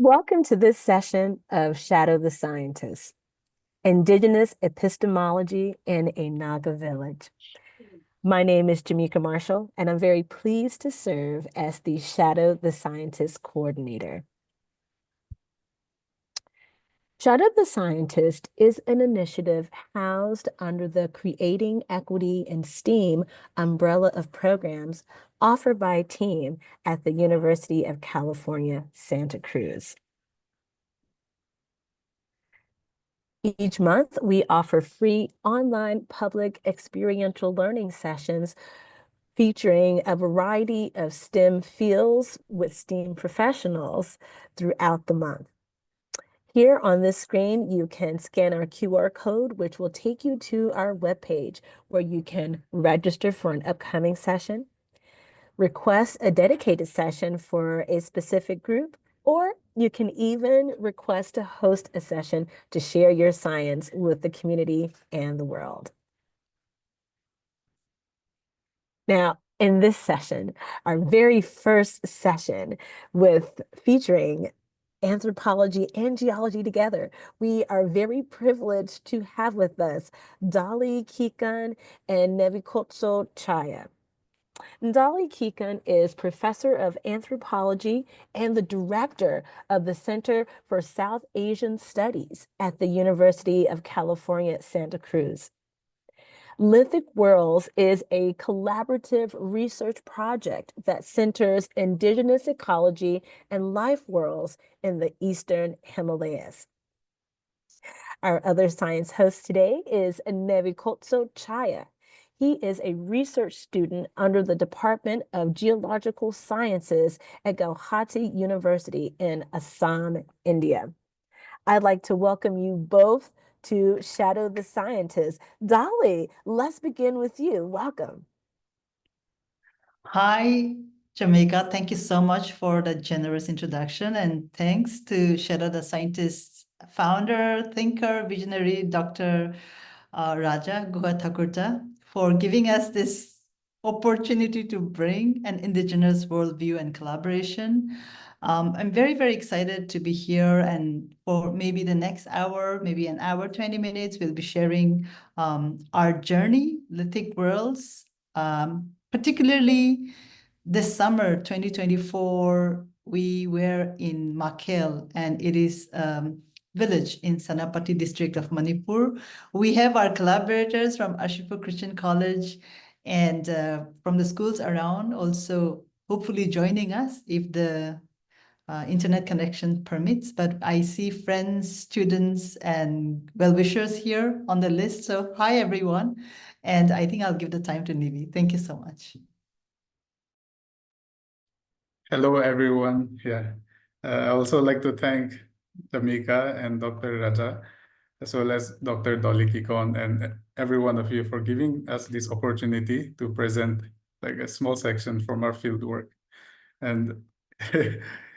Welcome to this session of Shadow the Scientist, Indigenous Epistemology in a Naga Village. My name is Jamaica Marshall, and I'm very pleased to serve as the Shadow the Scientist coordinator. Shadow the Scientist is an initiative housed under the Creating Equity in STEAM umbrella of programs offered by a team at the University of California, Santa Cruz. Each month, we offer free online public experiential learning sessions featuring a variety of STEM fields with STEAM professionals throughout the month. Here on this screen, you can scan our QR code, which will take you to our webpage where you can register for an upcoming session, request a dedicated session for a specific group, or you can even request to host a session to share your science with the community and the world. Now, in this session, our very first session featuring anthropology and geology together, we are very privileged to have with us Dolly Kikon and Neivikhotso Chaya. Dolly Kikon is professor of anthropology and the director of the Center for South Asian Studies at the University of California, Santa Cruz. Lithic Worlds is a collaborative research project that centers indigenous ecology and life worlds in the Eastern Himalayas. Our other science host today is Neivikhotso Chaya. He is a research student under the Department of Geological Sciences at Gauhati University in Assam, India. I'd like to welcome you both to Shadow the Scientist. Dolly, let's begin with you. Welcome. Hi, Jamaica. Thank you so much for the generous introduction, and thanks to Shadow the Scientist's founder, thinker, visionary, Dr. Raja Guha Thakurta, for giving us this opportunity to bring an Indigenous worldview and collaboration. I'm very, very excited to be here, and for maybe the next hour, maybe an hour, 20 minutes, we'll be sharing our journey, Lithic Worlds. Particularly this summer, 2024, we were in Makhel, and it is village in Sanapati district of Manipur. We have our collaborators from Asufii Christian College and from the schools around also hopefully joining us if the internet connection permits. But I see friends, students, and well-wishers here on the list. So hi, everyone. And I think I'll give the time to Nivi. Thank you so much. Hello, everyone. I also like to thank Jamaica and Dr. Raja, as well as Dr. Dolly Kikon and every one of you for giving us this opportunity to present like a small section from our field work. And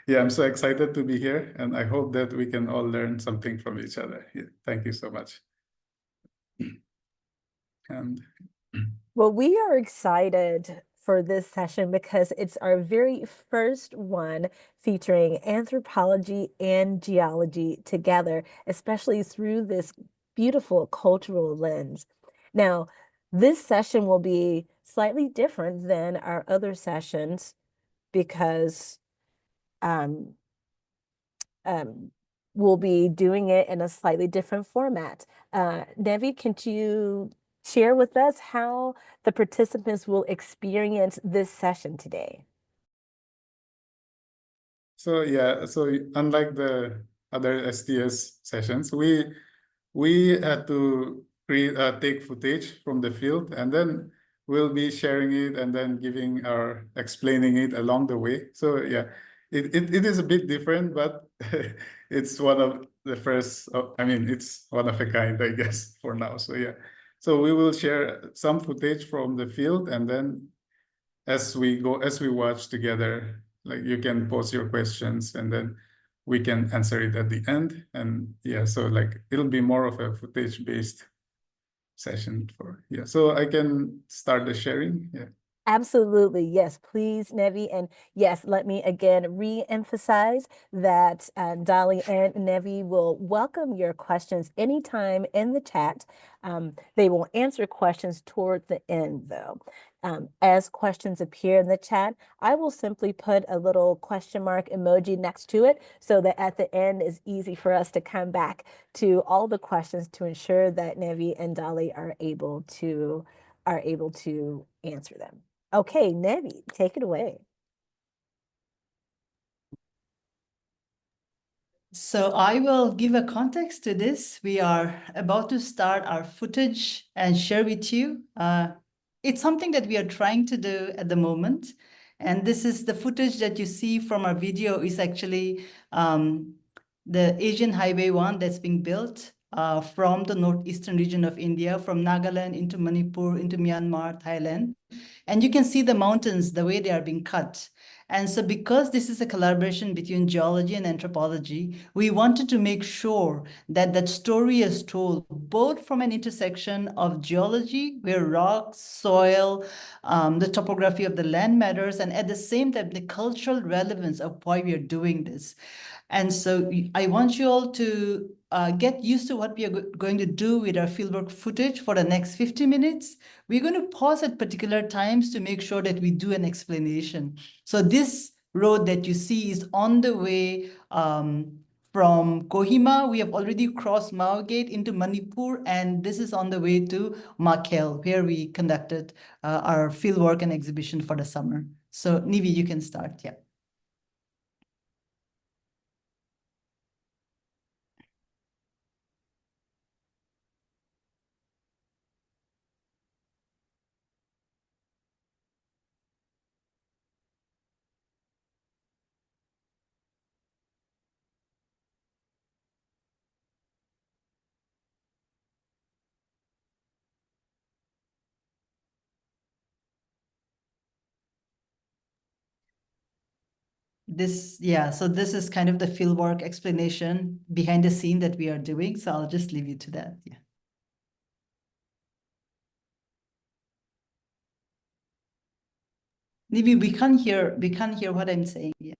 yeah, I'm so excited to be here, and I hope that we can all learn something from each other. Yeah, thank you so much. And well, we are excited for this session because it's our very first one featuring anthropology and geology together, especially through this beautiful cultural lens. Now, this session will be slightly different than our other sessions because we'll be doing it in a slightly different format. Nevi, can you share with us how the participants will experience this session today? so unlike the other STS sessions, we had to take footage from the field, and then we'll be sharing it and then explaining it along the way. So yeah, it is a bit different, but it's one of the first, it's one of a kind, I guess, for now. So yeah, so we will share some footage from the field, and then as we watch together, like you can pose your questions and then we can answer it at the end. And yeah, so like it'll be more of a footage-based session so I can start the sharing. Yeah. Absolutely. Yes, please, Nevi. And yes, let me again re-emphasize that Dolly and Nevi will welcome your questions anytime in the chat. They will answer questions toward the end, though. As questions appear in the chat, I will simply put a little question mark emoji next to it so that at the end it's easy for us to come back to all the questions to ensure that Nevi and Dolly are able to answer them. Okay, Nevi, take it away. So I will give a context to this. We are about to start our footage and share with you. It's something that we are trying to do at the moment. And this is the footage that you see from our video is actually the Asian Highway 1 that's being built from the northeastern region of India, from Nagaland into Manipur, into Myanmar, Thailand. And you can see the mountains, the way they are being cut. And so because this is a collaboration between geology and anthropology, we wanted to make sure that that story is told both from an intersection of geology, where rocks, soil, the topography of the land matters, and at the same time, the cultural relevance of why we are doing this. And so I want you all to get used to what we are going to do with our fieldwork footage for the next 50 minutes. We're going to pause at particular times to make sure that we do an explanation. So this road that you see is on the way from Kohima. We have already crossed Mao Gate into Manipur, and this is on the way to Makhel, where we conducted our fieldwork and exhibition for the summer. So Nivi, you can start, yeah. So this is kind of the fieldwork explanation behind the scene that we are doing. So I'll just leave you to that. Yeah. Nivi, we can't hear what I'm saying. Yeah.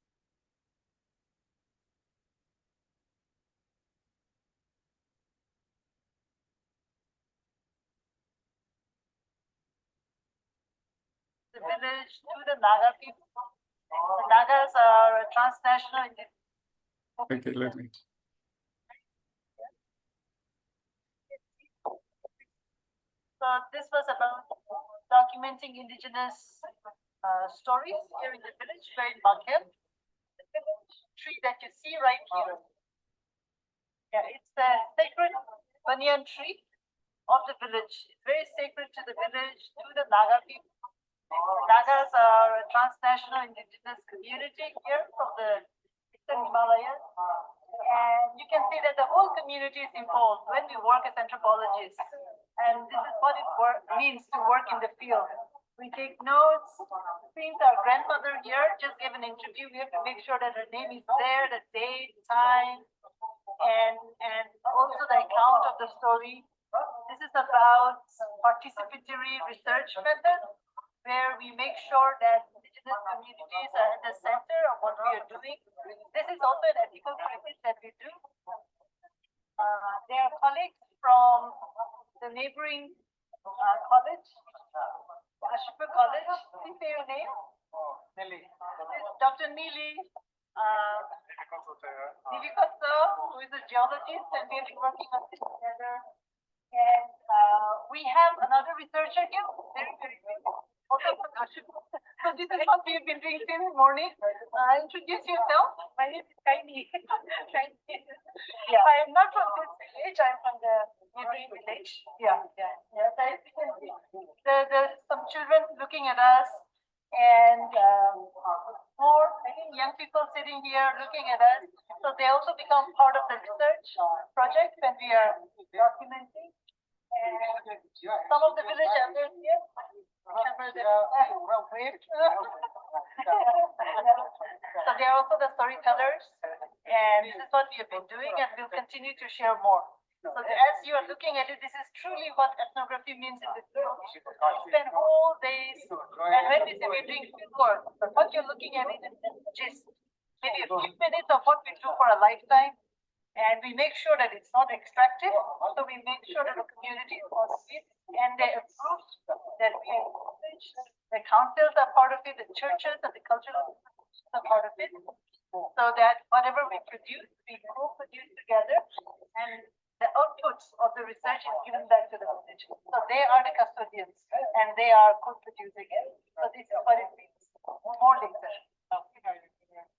The village to the Naga people. The Nagas are a transnational. Okay, let me. So this was about documenting indigenous stories here in the village, where in Makhel. The village tree that you see right here. Yeah, it's the sacred banyan tree of the village. It's very sacred to the village, to the Naga people. The Nagas are a transnational indigenous community here from the Eastern Himalayas. And you can see that the whole community is involved when we work as anthropologists. And this is what it means to work in the field. We take notes. Since our grandmother here just gave an interview, we have to make sure that her name is there, the date, time, and also the account of the story. This is about participatory research method, where we make sure that indigenous communities are at the center of what we are doing. This is also an ethical practice that we do. There are colleagues from the neighboring college, Asufii College. Please say your name. Nelly. Dr. Neely. Neivikhotso, who is a geologist, and we have been working on this together. And we have another researcher here, very, very big. Also from Asufii. So this is what we've been doing since morning. Introduce yourself. My name is Kaini. Yeah. I am not from this village. I'm from the neighboring village. Yeah. As you can see, there's some children looking at us, and more, I think, young people sitting here looking at us. So they also become part of the research project when we are documenting. And some of the village elders here. So they are also the storytellers, and this is what we have been doing, and we'll continue to share more. So as you are looking at it, this is truly what ethnography means in the field. You spend whole days, and when we say we're doing fieldwork, what you're looking at is just maybe a few minutes of what we do for a lifetime, and we make sure that it's not extractive. So we make sure that the community is part of it, and they approve that we encourage. The councils are part of it, the churches and the cultural institutions are part of it, so that whatever we produce, we co-produce together, and the outputs of the research is given back to the village. So they are the custodians, and they are co-producing it. So this is what it means. More later.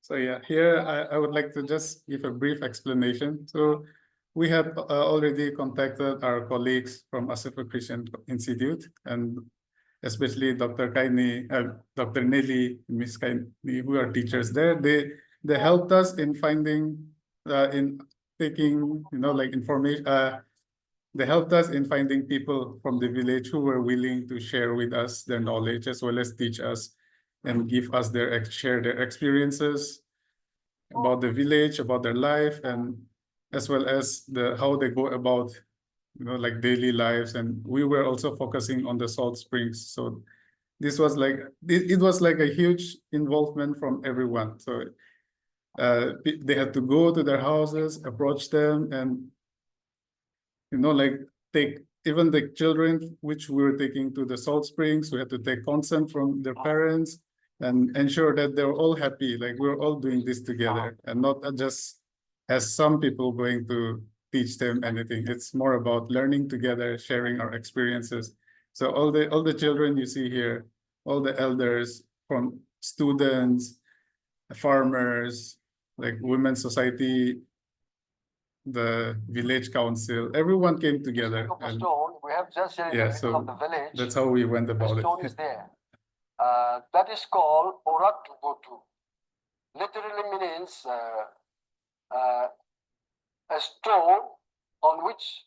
So yeah, here I would like to just give a brief explanation. So we have already contacted our colleagues from Asufii Christian Institute, and especially Dr. Kaini, Dr. Nelly, Miss Kaini, who are teachers there. They helped us in finding, in taking, like information. They helped us in finding people from the village who were willing to share with us their knowledge as well as teach us and give us share their experiences about the village, about their life, and as well as how they go about, like daily lives. And we were also focusing on the salt springs. So this was like, it was like a huge involvement from everyone. So they had to go to their houses, approach them, and like take even the children which we were taking to the salt springs. We had to take consent from their parents and ensure that they're all happy, like we're all doing this together, and not just as some people going to teach them anything. It's more about learning together, sharing our experiences. So all the children you see here, all the elders, from students, farmers, like women's society, the village council, everyone came together. And stone, we have just here in the middle of the village. That's how we went about the stone it. is there. That is called Orat to go to. Literally means a stone on which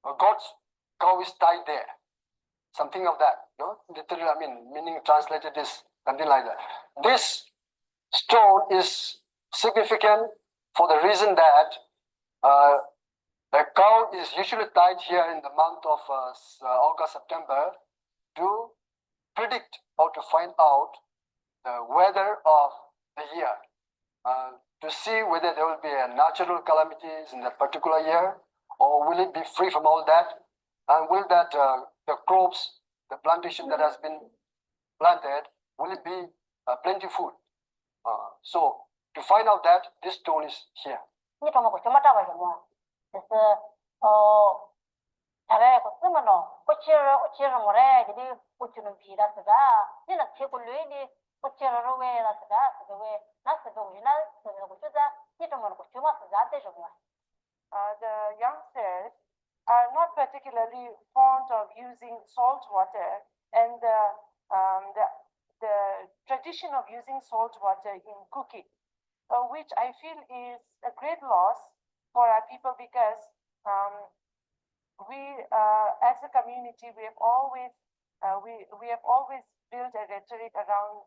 God's cow is tied there. Something of that. No? Literally, I mean, meaning translated is something like that. This stone is significant for the reason that the cow is usually tied here in the month of August, September to predict or to find out the weather of the year, to see whether there will be a natural calamities in that particular year, or will it be free from all that, and will that the crops, the plantation that has been planted, will it be plentiful? So to find out that, this stone is here. The youngsters are not particularly fond of using salt water, and the tradition of using salt water in cooking, which I feel is a great loss for our people, because we as a community, we have always built a rhetoric around,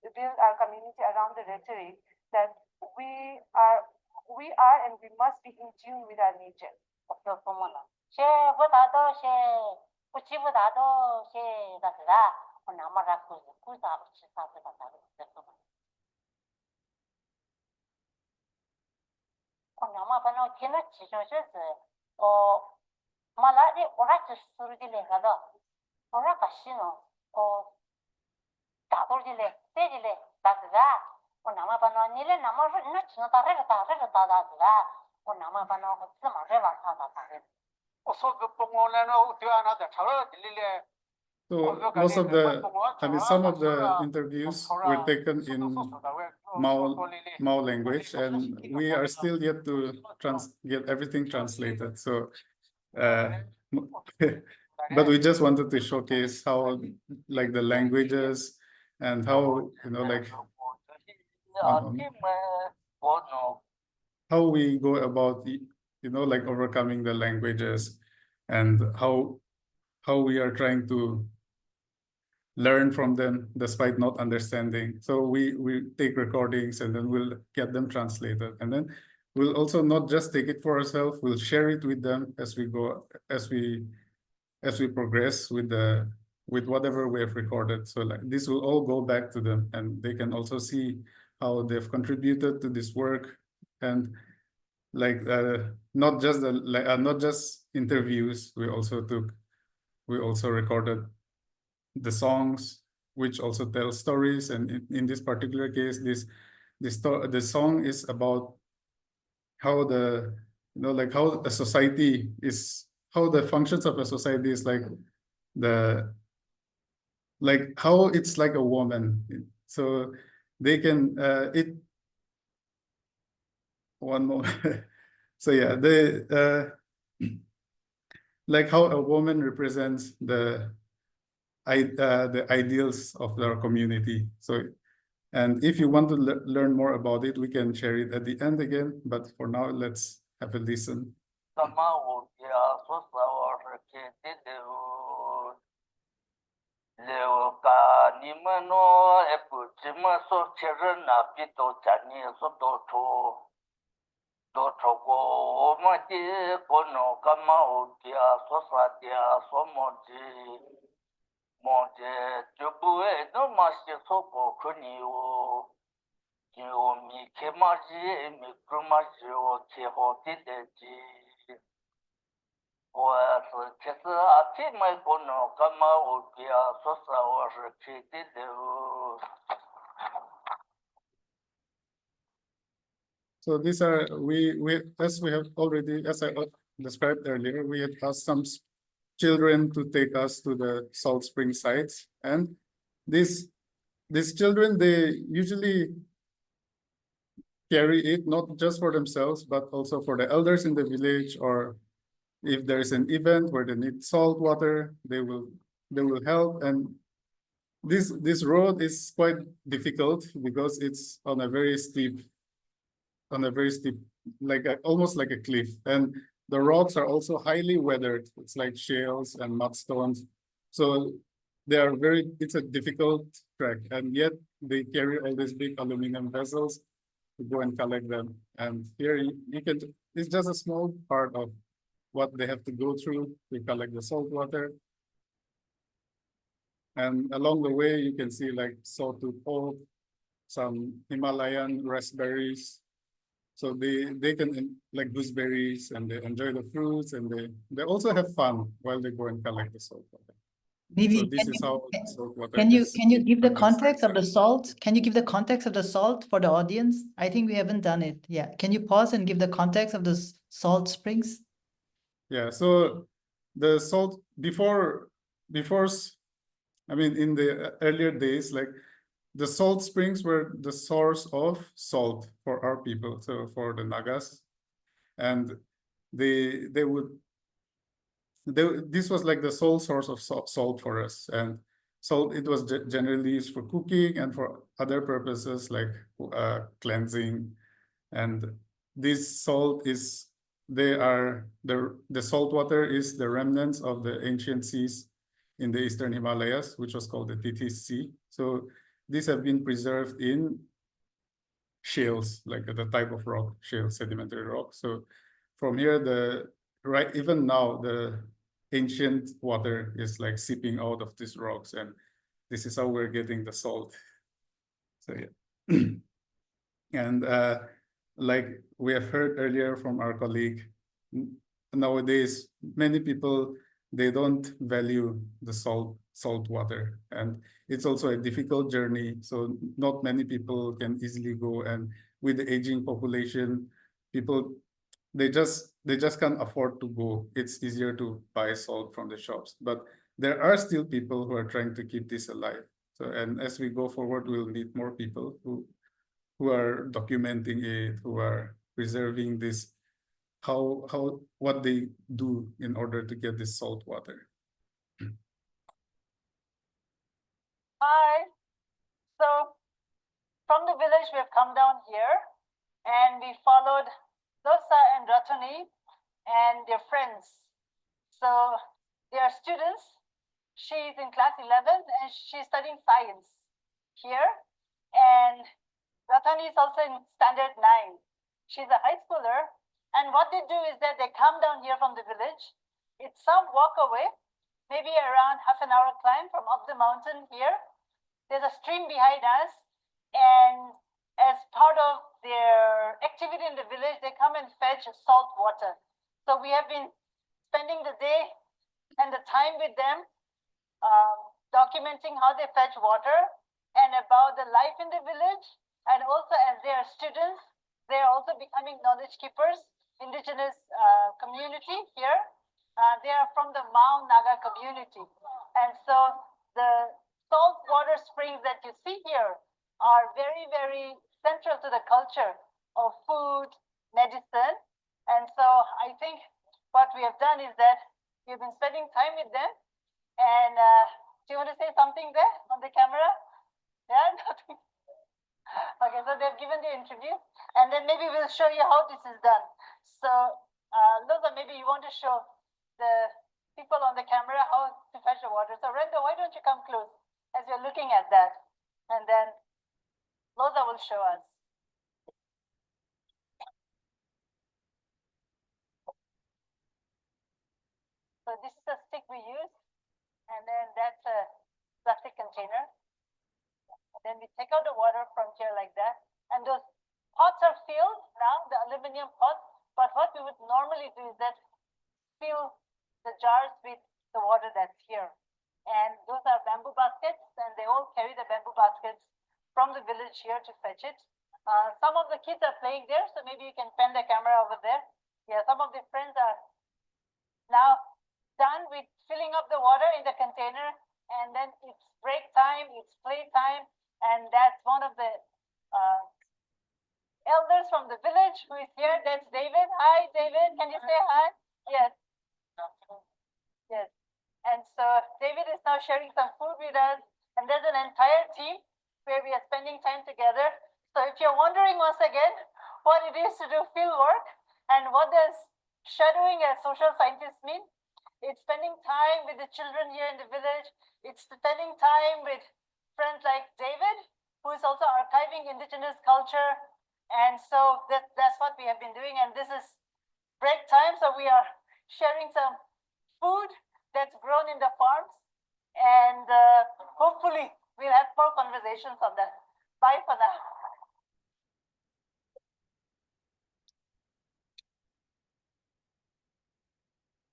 build our community around the rhetoric that we are and we must be in tune with our nature. So most of the, some of the interviews were taken in Mao language, and we are still yet to get everything translated. So, but we just wanted to showcase how, like, the languages and how, like, how we go about, like overcoming the languages, and how we are trying to learn from them despite not understanding. So we take recordings, and then we'll get them translated. And then we'll also not just take it for ourselves, we'll share it with them as we go, as we progress with whatever we have recorded. So like this will all go back to them, and they can also see how they've contributed to this work. And like not just not just interviews, we also recorded the songs, which also tell stories. And in this particular case, the song is about how the like how a society is, how the functions of a society is, like how it's like a woman. So they can it one moment. So yeah, like how a woman represents the ideals of our community. So, and if you want to learn more about it, we can share it at the end again. But for now, let's have a listen. So these are, as we have already, as I described earlier, we had asked some children to take us to the salt spring sites. And these children, they usually carry it not just for themselves, but also for the elders in the village, or if there's an event where they need salt water, they will help. And this road is quite difficult because it's on a very steep, like almost like a cliff. And the rocks are also highly weathered. It's like shales and mudstones. So they are it's a difficult trek. And yet they carry all these big aluminum vessels to go and collect them. And here you can, it's just a small part of what they have to go through to collect the salt water. And along the way, you can see like sawtooth oak, some Himalayan raspberries. So they can like gooseberries, and they enjoy the fruits, and they also have fun while they go and collect the salt water. So this is how salt water can you give the context of the salt? Can you give the context of the salt for the audience? I think we haven't done it. Yeah. Can you pause and give the context of the salt springs? Yeah. So the salt before, I mean, in the earlier days, like the salt springs were the source of salt for our people, so for the Nagas, and this was like the sole source of salt for us. And salt, it was generally used for cooking and for other purposes like cleansing. And this salt is, the salt water is the remnants of the ancient seas in the Eastern Himalayas, which was called the Tethys Sea. So these have been preserved in shales, like the type of rock, shale sedimentary rock. So from here, even now, the ancient water is like seeping out of these rocks, and this is how we're getting the salt. So yeah. And like we have heard earlier from our colleague, nowadays, many people, they don't value the salt water. And it's also a difficult journey. So not many people can easily go. And with the aging population, people, they just can't afford to go. It's easier to buy salt from the shops. But there are still people who are trying to keep this alive. So, and as we go forward, we'll meet more people who are documenting it, who are preserving this, what they do in order to get this salt water. Hi. So from the village, we have come down here and we followed Dosa and Ratani and their friends. So they are students. She's in class 11 and she's studying science here. And Ratani is also in standard 9. She's a high schooler. And what they do is that they come down here from the village. It's some walk away, maybe around half an hour climb from up the mountain here. There's a stream behind us. And as part of their activity in the village, they come and fetch salt water. So we have been spending the day and the time with them, documenting how they fetch water and about the life in the village. And also as they are students, they are also becoming knowledge keepers, indigenous community here. They are from the Mau Naga community. And so the salt water springs that you see here are very, very central to the culture of food, medicine. And so I think what we have done is that we've been spending time with them. And do you want to say something there on the camera? Yeah, nothing. Okay, so they've given the interview, and then maybe we'll show you how this is done. So, Loza, maybe you want to show the people on the camera how to fetch the water. So, Renda, why don't you come close as you're looking at that, and then Loza will show us. So this is a stick we use, and then that's a plastic container. And then we take out the water from here like that. And those pots are filled now, the aluminum pots. But what we would normally do is that fill the jars with the water that's here. And those are bamboo baskets, and they all carry the bamboo baskets from the village here to fetch it. Some of the kids are playing there, so maybe you can pan the camera over there. Yeah, some of the friends are now done with filling up the water in the container, and then it's break time, it's play time, and that's one of the elders from the village who is here. That's David. Hi, David. Can you say hi? Yes. Yes. And so David is now sharing some food with us, and there's an entire team where we are spending time together. So if you're wondering once again what it is to do field work and what does shadowing as social scientists mean, it's spending time with the children here in the village. It's spending time with friends like David, who is also archiving indigenous culture. And so that's what we have been doing. And this is break time. So we are sharing some food that's grown in the farms. And hopefully we'll have more conversations on that. Bye for now.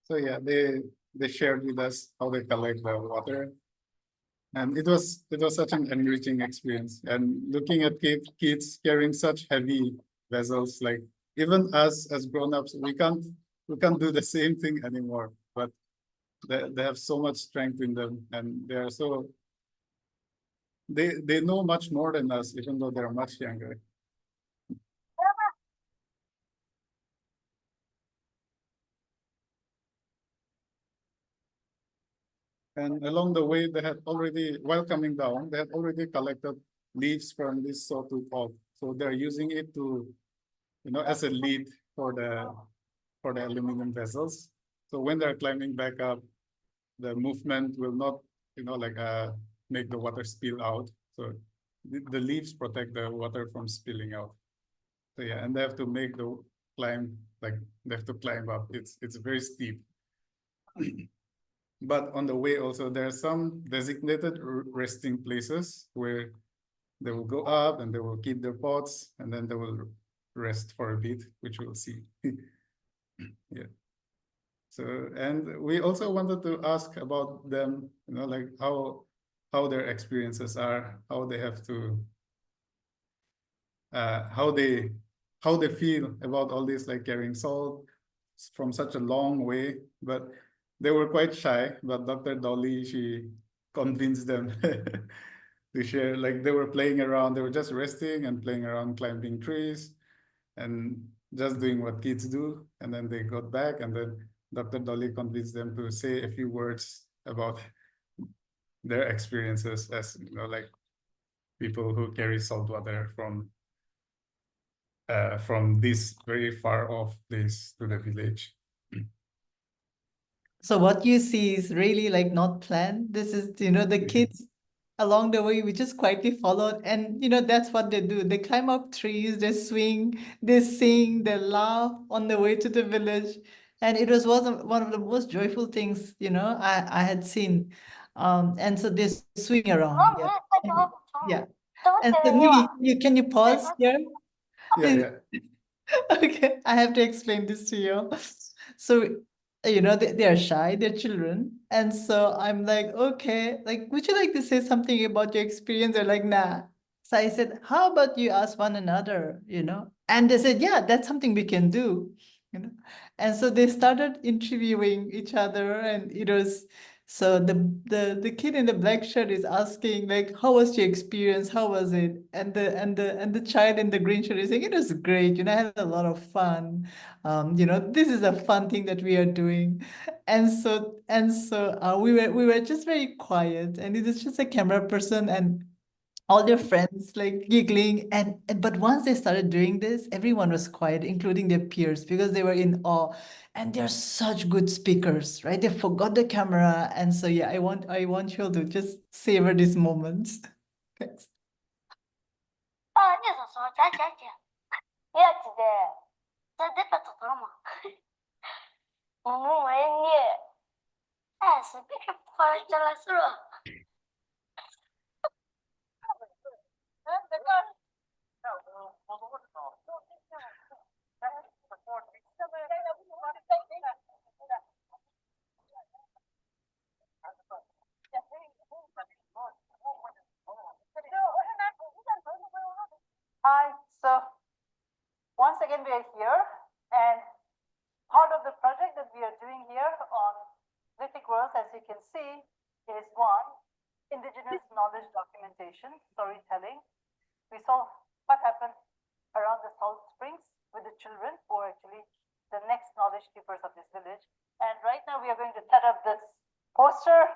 So yeah, they shared with us how they collect the water, and it was such an enriching experience. And looking at kids carrying such heavy vessels, like even us as grown-ups, we can't do the same thing anymore. But they have so much strength in them, and they are so they know much more than us, even though they're much younger. And along the way, they had already, while coming down, they had already collected leaves from this sawtooth oak. So they're using it to, as a lead for the aluminum vessels. So when they're climbing back up, the movement will not, make the water spill out. So the leaves protect the water from spilling out. So yeah, and they have to make the climb, like they have to climb up. It's very steep. But on the way also, there are some designated resting places where they will go up and they will keep their pots, and then they will rest for a bit, which we'll see. Yeah. So, and we also wanted to ask about them, like how their experiences are, how they have to, how they feel about all this, like carrying salt from such a long way. But they were quite shy, but Dr. Dolly, she convinced them to share. Like they were playing around, they were just resting and playing around, climbing trees and just doing what kids do. And then they got back, and then Dr. Dolly convinced them to say a few words about their experiences as, like people who carry salt water from this very far off place to the village. So what you see is really like not planned. This is, the kids along the way, we just quietly followed. And, that's what they do. They climb up trees, they swing, they sing, they laugh on the way to the village. And it was one of the most joyful things, I had seen. And so they swing around. Yeah. Yeah. And so can you pause here? Yeah, yeah. Okay, I have to explain this to you. So, they are shy, they're children. And so I'm like, okay, like, would you like to say something about your experience? They're like, nah. So I said, how about you ask one another, And they said, yeah, that's something we can do, you know? And so they started interviewing each other, and it was so the kid in the black shirt is asking, like, how was your experience? How was it? And the child in the green shirt is saying, it was great, I had a lot of fun. This is a fun thing that we are doing. And so we were just very quiet, and it was just a camera person and all their friends like giggling, and but once they started doing this, everyone was quiet, including their peers, because they were in awe. And they're such good speakers, right? They forgot the camera. And so yeah, I want you to just savor these moments. Thanks. あ、ね、そう、ちゃうちゃうちゃう。いやつで、それ出たところも。もうええに。あ、すべてこれじゃらする。Hi, so once again we are here, and part of the project that we are doing here on Lithic Worlds, as you can see, is one, Indigenous knowledge documentation, storytelling. We saw what happened around the salt springs with the children who are actually the next knowledge keepers of this village. And right now we are going to set up this poster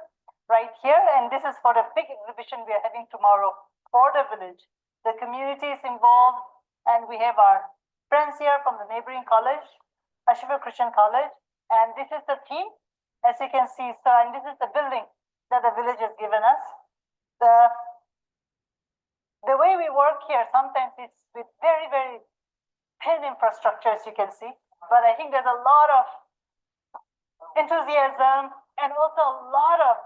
right here, and this is for the big exhibition we are having tomorrow for the village. The community is involved, and we have our friends here from the neighboring college, Asufii Christian College, and this is the theme, as you can see. So, and this is the building that the village has given us. The way we work here, sometimes it's with very, very thin infrastructure, as you can see, but I think there's a lot of enthusiasm and also a lot of,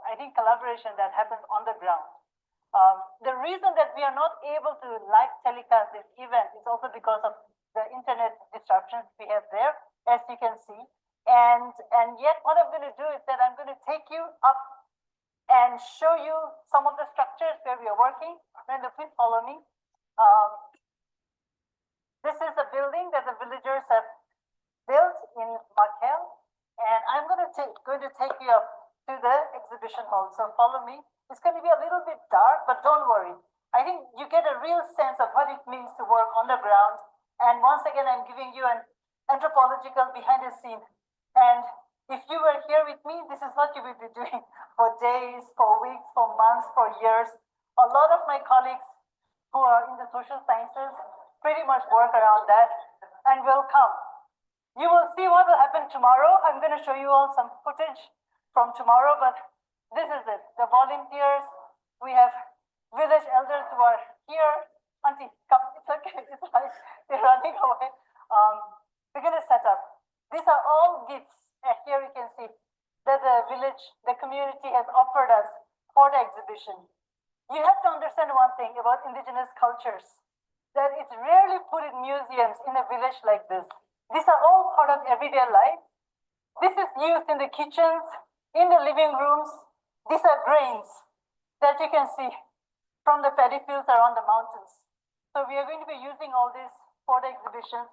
I think, collaboration that happens on the ground. The reason that we are not able to live telecast this event is also because of the internet disruptions we have there, as you can see. And yet what I'm going to do is that I'm going to take you up and show you some of the structures where we are working. Brenda, please follow me. This is the building that the villagers have built in Makhel, and I'm going to take you up to the exhibition hall. So follow me. It's going to be a little bit dark, but don't worry. I think you get a real sense of what it means to work on the ground. And once again, I'm giving you an anthropological behind the scene. And if you were here with me, this is what you will be doing for days, for weeks, for months, for years. A lot of my colleagues who are in the social sciences pretty much work around that and will come. You will see what will happen tomorrow. I'm going to show you all some footage from tomorrow, but this is it. The volunteers, we have village elders who are here. Auntie, come, it's okay. It's like they're running away. We're going to set up. These are all gifts. Here you can see that the village, the community has offered us for the exhibition. You have to understand one thing about indigenous cultures, that it's rarely put in museums in a village like this. These are all part of everyday life. This is used in the kitchens, in the living rooms. These are grains that you can see from the paddy fields around the mountains. So we are going to be using all this for the exhibition.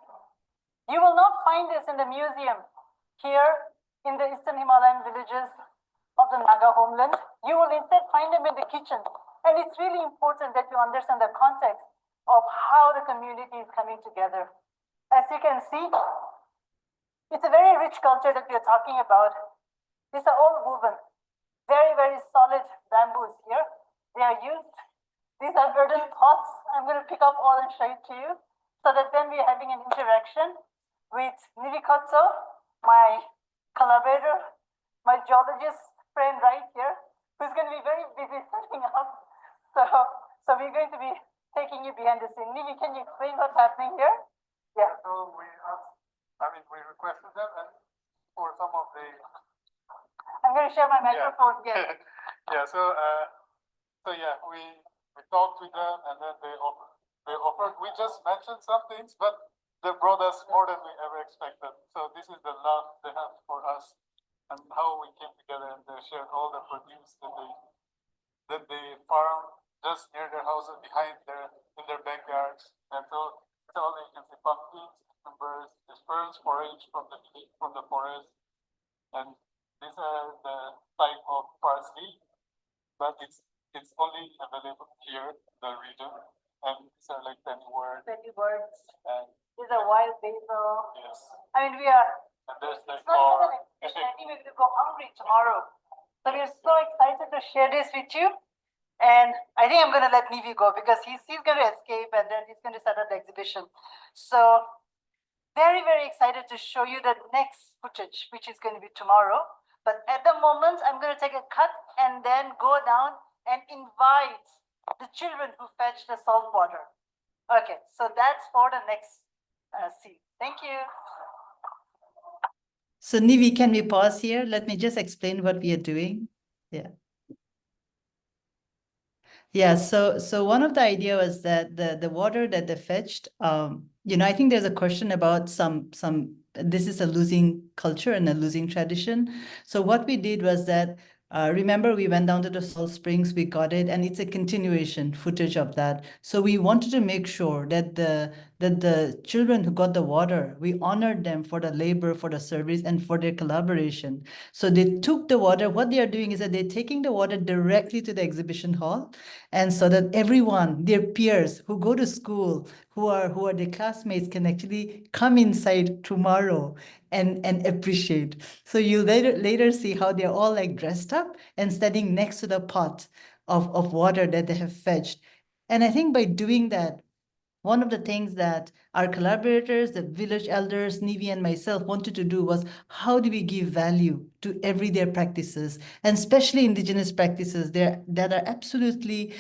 You will not find this in the museum here in the Eastern Himalayan villages of the Naga homeland. You will instead find them in the kitchen. And it's really important that you understand the context of how the community is coming together. As you can see, it's a very rich culture that we are talking about. These are all woven. Very, very solid bamboos here. They are used. These are earthen pots. I'm going to pick up all and show it to you so that then we are having an interaction with Neivikhotso, my collaborator, my geologist friend right here. who's going to be very busy setting up. So we're going to be taking you behind the scene. Neivi, can you explain what's happening here? Yeah. So we requested them and for some of the. I'm going to share my microphone. Yes. Yeah. So yeah, we talked with them and then they offered. We just mentioned some things, but they brought us more than we ever expected. So this is the love they have for us and how we came together and they shared all the produce that they farm just near their houses, in their backyards. And so you can see pumpkins, cucumbers, there's ferns forage from the forest, and these are the type of parsley, but it's only available here in the region, and these are like pennyworts. Pennyworts. And these are wild basil. yes. I mean, we are. And there's like it's not even an exhibition. I think we will go hungry tomorrow. So we're so excited to share this with you. And I think I'm going to let Neivi go because he's going to escape and then he's going to set up the exhibition. So very, very excited to show you the next footage, which is going to be tomorrow. But at the moment, I'm going to take a cut and then go down and invite the children who fetch the salt water. Okay, so that's for the next scene. Thank you. So Neivi, can we pause here? Let me just explain what we are doing. Yeah. Yeah, so one of the idea was that the water that they fetched, I think there's a question about this is a losing culture and a losing tradition. So what we did was that, remember we went down to the salt springs, we got it, and it's a continuation footage of that. So we wanted to make sure that the children who got the water, we honored them for the labor, for the service, and for their collaboration. So they took the water. What they are doing is that they're taking the water directly to the exhibition hall, and so that everyone, their peers who go to school, who are their classmates, can actually come inside tomorrow and appreciate. So you later see how they're all like dressed up and standing next to the pot of water that they have fetched. And I think by doing that, one of the things that our collaborators, the village elders, Neivi and myself wanted to do was, how do we give value to everyday practices, and especially indigenous practices that are absolutely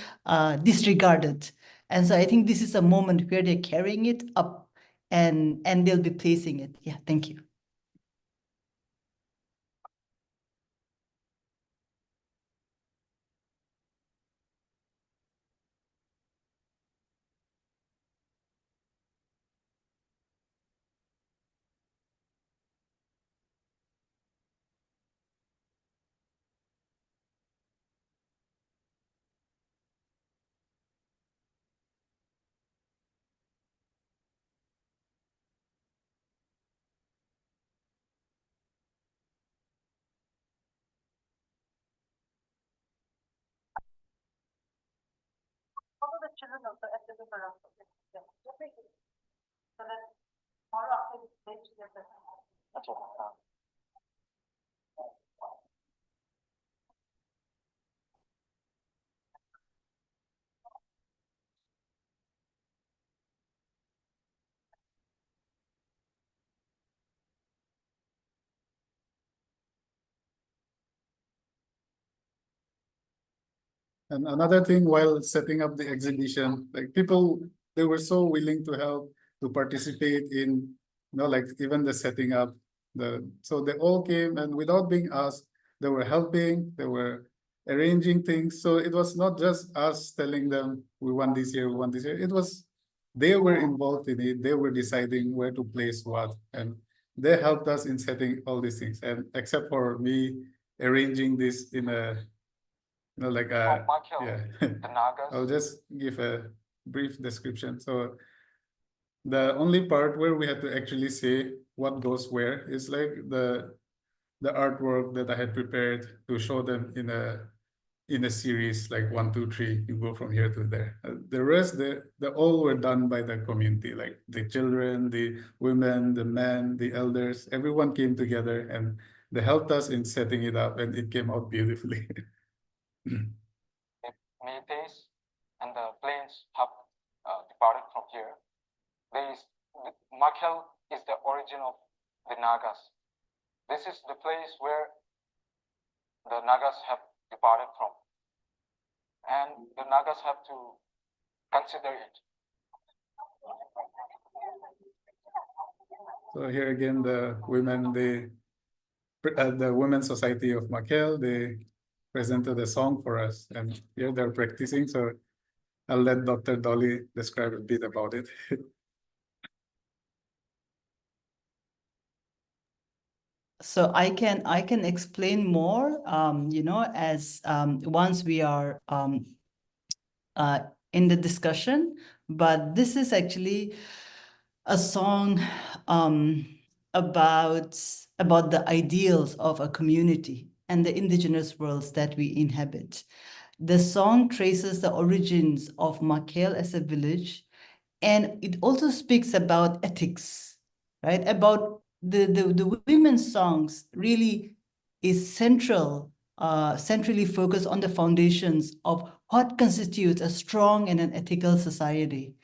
disregarded. And so I think this is a moment where they're carrying it up and they'll be placing it. Yeah, thank you. All the children also at the different so that tomorrow after this stage, okay. And another thing, while setting up the exhibition, like people, they were so willing to help, to participate in, like even the setting up. So they all came, and without being asked, they were helping, they were arranging things. So it was not just us telling them, we want this here, we want this here. It was, they were involved in it. They were deciding where to place what, and they helped us in setting all these things. And except for me arranging this in a like Makhel, yeah. the Nagas. I'll just give a brief description. So the only part where we had to actually say what goes where is like the artwork that I had prepared to show them in a series, like 1, 2, 3. You go from here to there. The rest, the all were done by the community, like the children, the women, the men, the elders. Everyone came together and they helped us in setting it up, and it came out beautifully. Métis and the plains have departed from here. Makhel is the origin of the Nagas. This is the place where the Nagas have departed from. And the Nagas have to consider it. So here again, the women, the Women's Society of Makhel, they presented a song for us, and here they're practicing. So I'll let Dr. Dolly describe a bit about it. So I can explain more, as once we are in the discussion. But this is actually a song about the ideals of a community and the indigenous worlds that we inhabit. The song traces the origins of Makhel as a village, and it also speaks about ethics, right? About the women's songs really is centrally focused on the foundations of what constitutes a strong and an ethical society.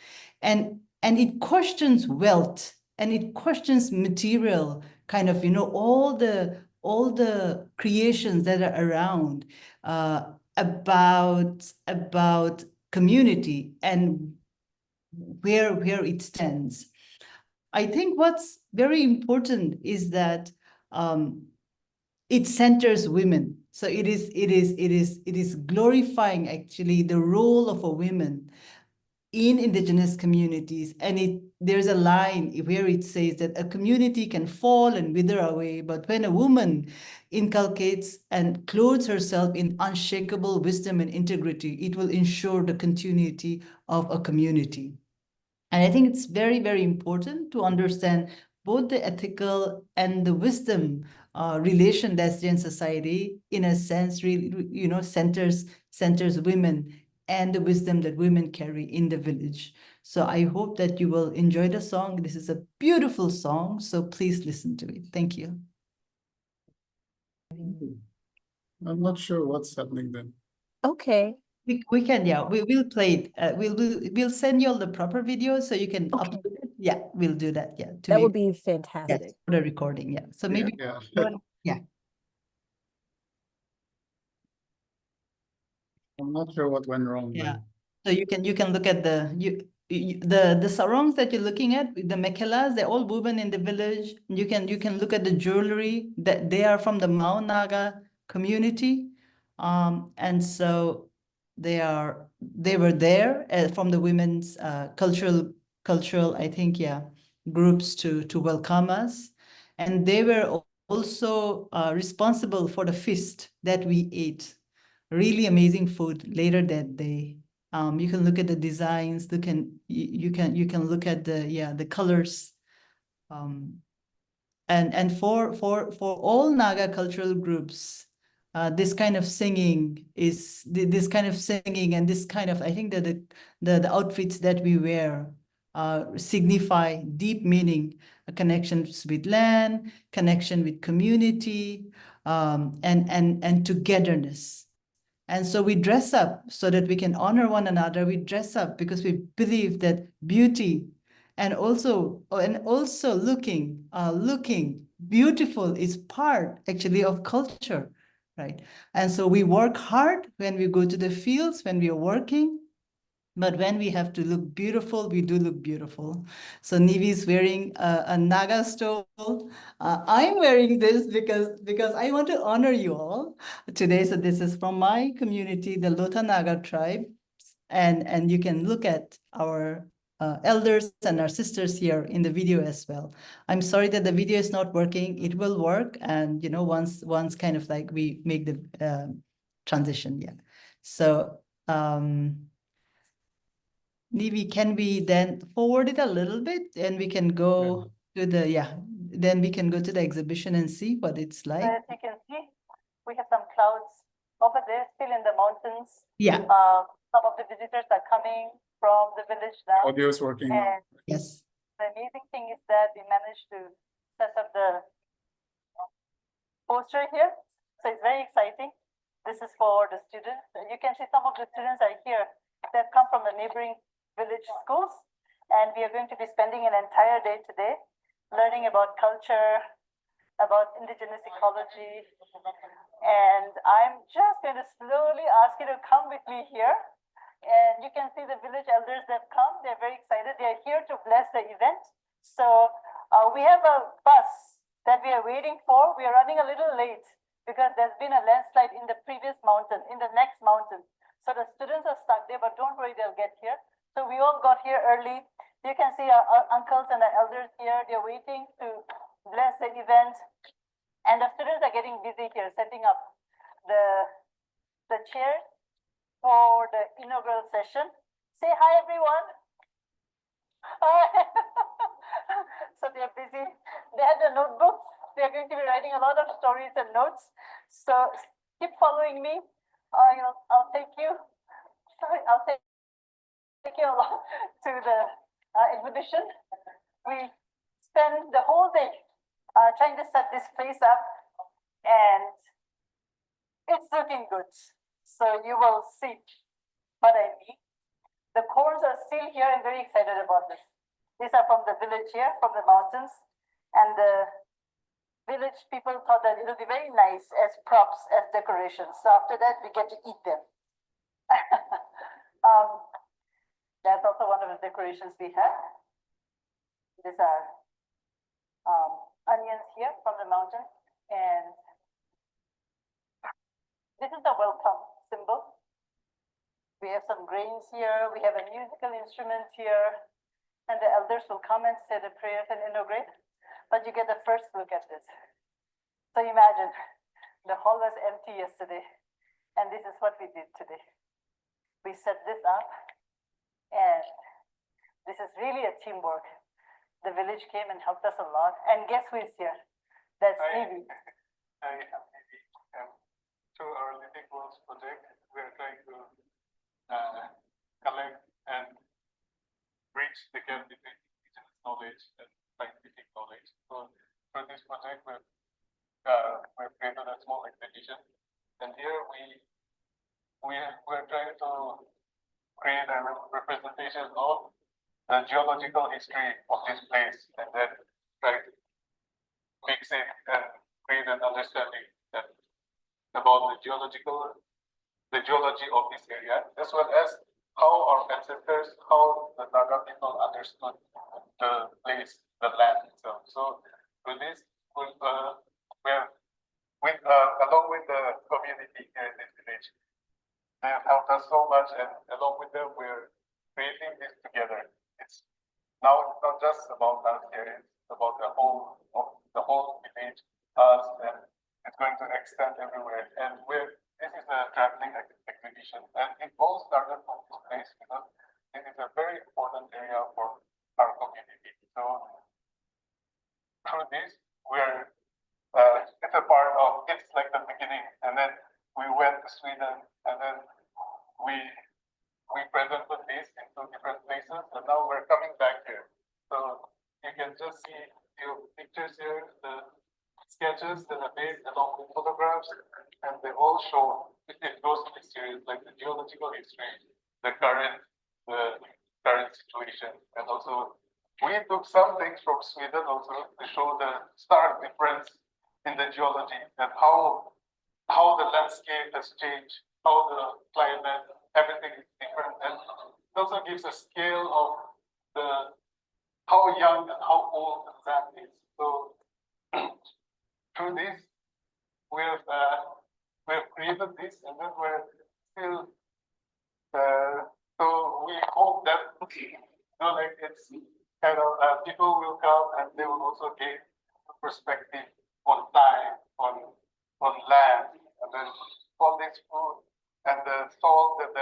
And it questions wealth, and it questions material, kind of, all the creations that are around, about community and where it stands. I think what's very important is that it centers women. So it is glorifying actually the role of a woman in indigenous communities. And there's a line where it says that a community can fall and wither away, but when a woman inculcates and clothes herself in unshakable wisdom and integrity, it will ensure the continuity of a community. And I think it's very, very important to understand both the ethical and the wisdom relation that's in society, in a sense, really, centers women and the wisdom that women carry in the village. So I hope that you will enjoy the song. This is a beautiful song, so please listen to it. Thank you. I'm not sure what's happening then. Okay. We can, yeah, we will play it. We'll send you all the proper videos so you can upload it. Yeah, we'll do that. Yeah, That would make, be yes, fantastic. for the recording. Yeah, so maybe Yeah. yeah. I'm not sure what went wrong. Yeah. Then. So you can look at the sarongs that you're looking at, the mekhelas, they're all woven in the village. You can look at the jewelry that they are from the Mao Naga community. And so they were there from the women's cultural, I think, yeah, groups to welcome us. And they were also responsible for the feast that we ate. Really amazing food later that day. You can look at the designs. You can look at the colors. And for all Naga cultural groups, this kind of singing and this kind of, I think that the outfits that we wear signify deep meaning, a connection with land, connection with community, and togetherness. And so we dress up so that we can honor one another. We dress up because we believe that beauty and also looking beautiful is part actually of culture, right? And so we work hard when we go to the fields, when we are working, but when we have to look beautiful, we do look beautiful. So Nivi is wearing a Naga stole. I'm wearing this because I want to honor you all today. So this is from my community, the Lota Naga tribe. And you can look at our elders and our sisters here in the video as well. I'm sorry that the video is not working. It will work. And, once kind of like we make the transition. Yeah. So, Nivi, can we then forward it a little bit and we can go to then we can go to the exhibition and see what it's like. As you can see, we have some clouds over there, still in the mountains. Yeah. Some of the visitors are coming from the village now. Audio is working now. And Yes. the amazing thing is that we managed to set up the poster here. So it's very exciting. This is for the students. You can see some of the students are here. They've come from the neighboring village schools. And we are going to be spending an entire day today learning about culture, about indigenous ecology, And I'm just going to slowly ask you to come with me here. And you can see the village elders that come. They're very excited. They're here to bless the event. So we have a bus that we are waiting for. We are running a little late because there's been a landslide in the previous mountain, in the next mountain. So the students are stuck there, but don't worry, they'll get here. So we all got here early. You can see our uncles and our elders here. They're waiting to bless the event. And the students are getting busy here, setting up the chairs for the inaugural session. Say hi, everyone. Hi. So they're busy. They have the notebooks. They're going to be writing a lot of stories and notes. So keep following me. I'll take you. Sorry, I'll take you along to the exhibition. We spend the whole day trying to set this place up, and it's looking good. So you will see what I mean. The cores are still here and very excited about this. These are from the village here, from the mountains, and the village people thought that it would be very nice as props, as decorations. So after that, we get to eat them. That's also one of the decorations we have. These are onions here from the mountain, and this is the welcome symbol. We have some grains here. We have a musical instrument here, and the elders will come and say the prayers and inaugurate. But you get the first look at this. So imagine the hall was empty yesterday, and this is what we did today. We set this up, and this is really a teamwork. The village came and helped us a lot. And guess who is here? That's Neivi. I am Neivi. Through our Lithic Worlds project, we are trying to collect and bridge the gap between indigenous knowledge and scientific knowledge. So for this project, we've created a small exhibition, and here we're trying to create a representation of the geological history of this place, and then try to mix it and create an understanding about the geology of this area, as well as how our ancestors, how the Naga people understood the place, the land itself. So with this, along with the community here in this village, they have helped us so much, and along with them, we're creating this together. It's now not just about us here; it's about the whole village, us, and it's going to extend everywhere. And this is a traveling exhibition, and it all started from this place because this is a very important area for our community. So through this, it's like the beginning, and then we went to Sweden, and then we presented this into different places, and now we're coming back here. So you can just see your pictures here, the sketches that are made along with photographs, and they all show it goes to the series, like the geological history, the current situation, and also we took some things from Sweden also to show the stark difference in the geology and how the landscape has changed, how the climate, everything is different, and it also gives a scale of how young and how old the land is. So through this, we have created this, and then we're still. So we hope that it's kind of people will come and they will also gain perspective on time, on land, and then all this food and the salt that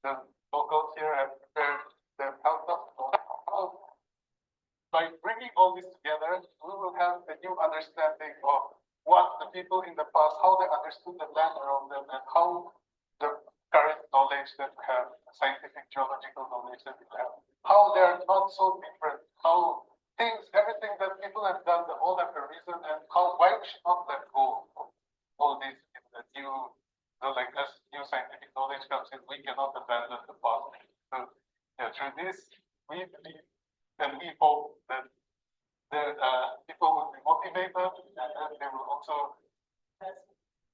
the locals here have prepared. They've helped us. By bringing all this together, we will have a new understanding of what the people in the past, how they understood the land around them, and how the current knowledge that we have, scientific geological knowledge that we have, how they are not so different, how everything that people have done, they all have a reason, and why we should not let go of all this in the new, as new scientific knowledge comes in, we cannot abandon the past. So through this, we believe and we hope that the people will be motivated, and then they will also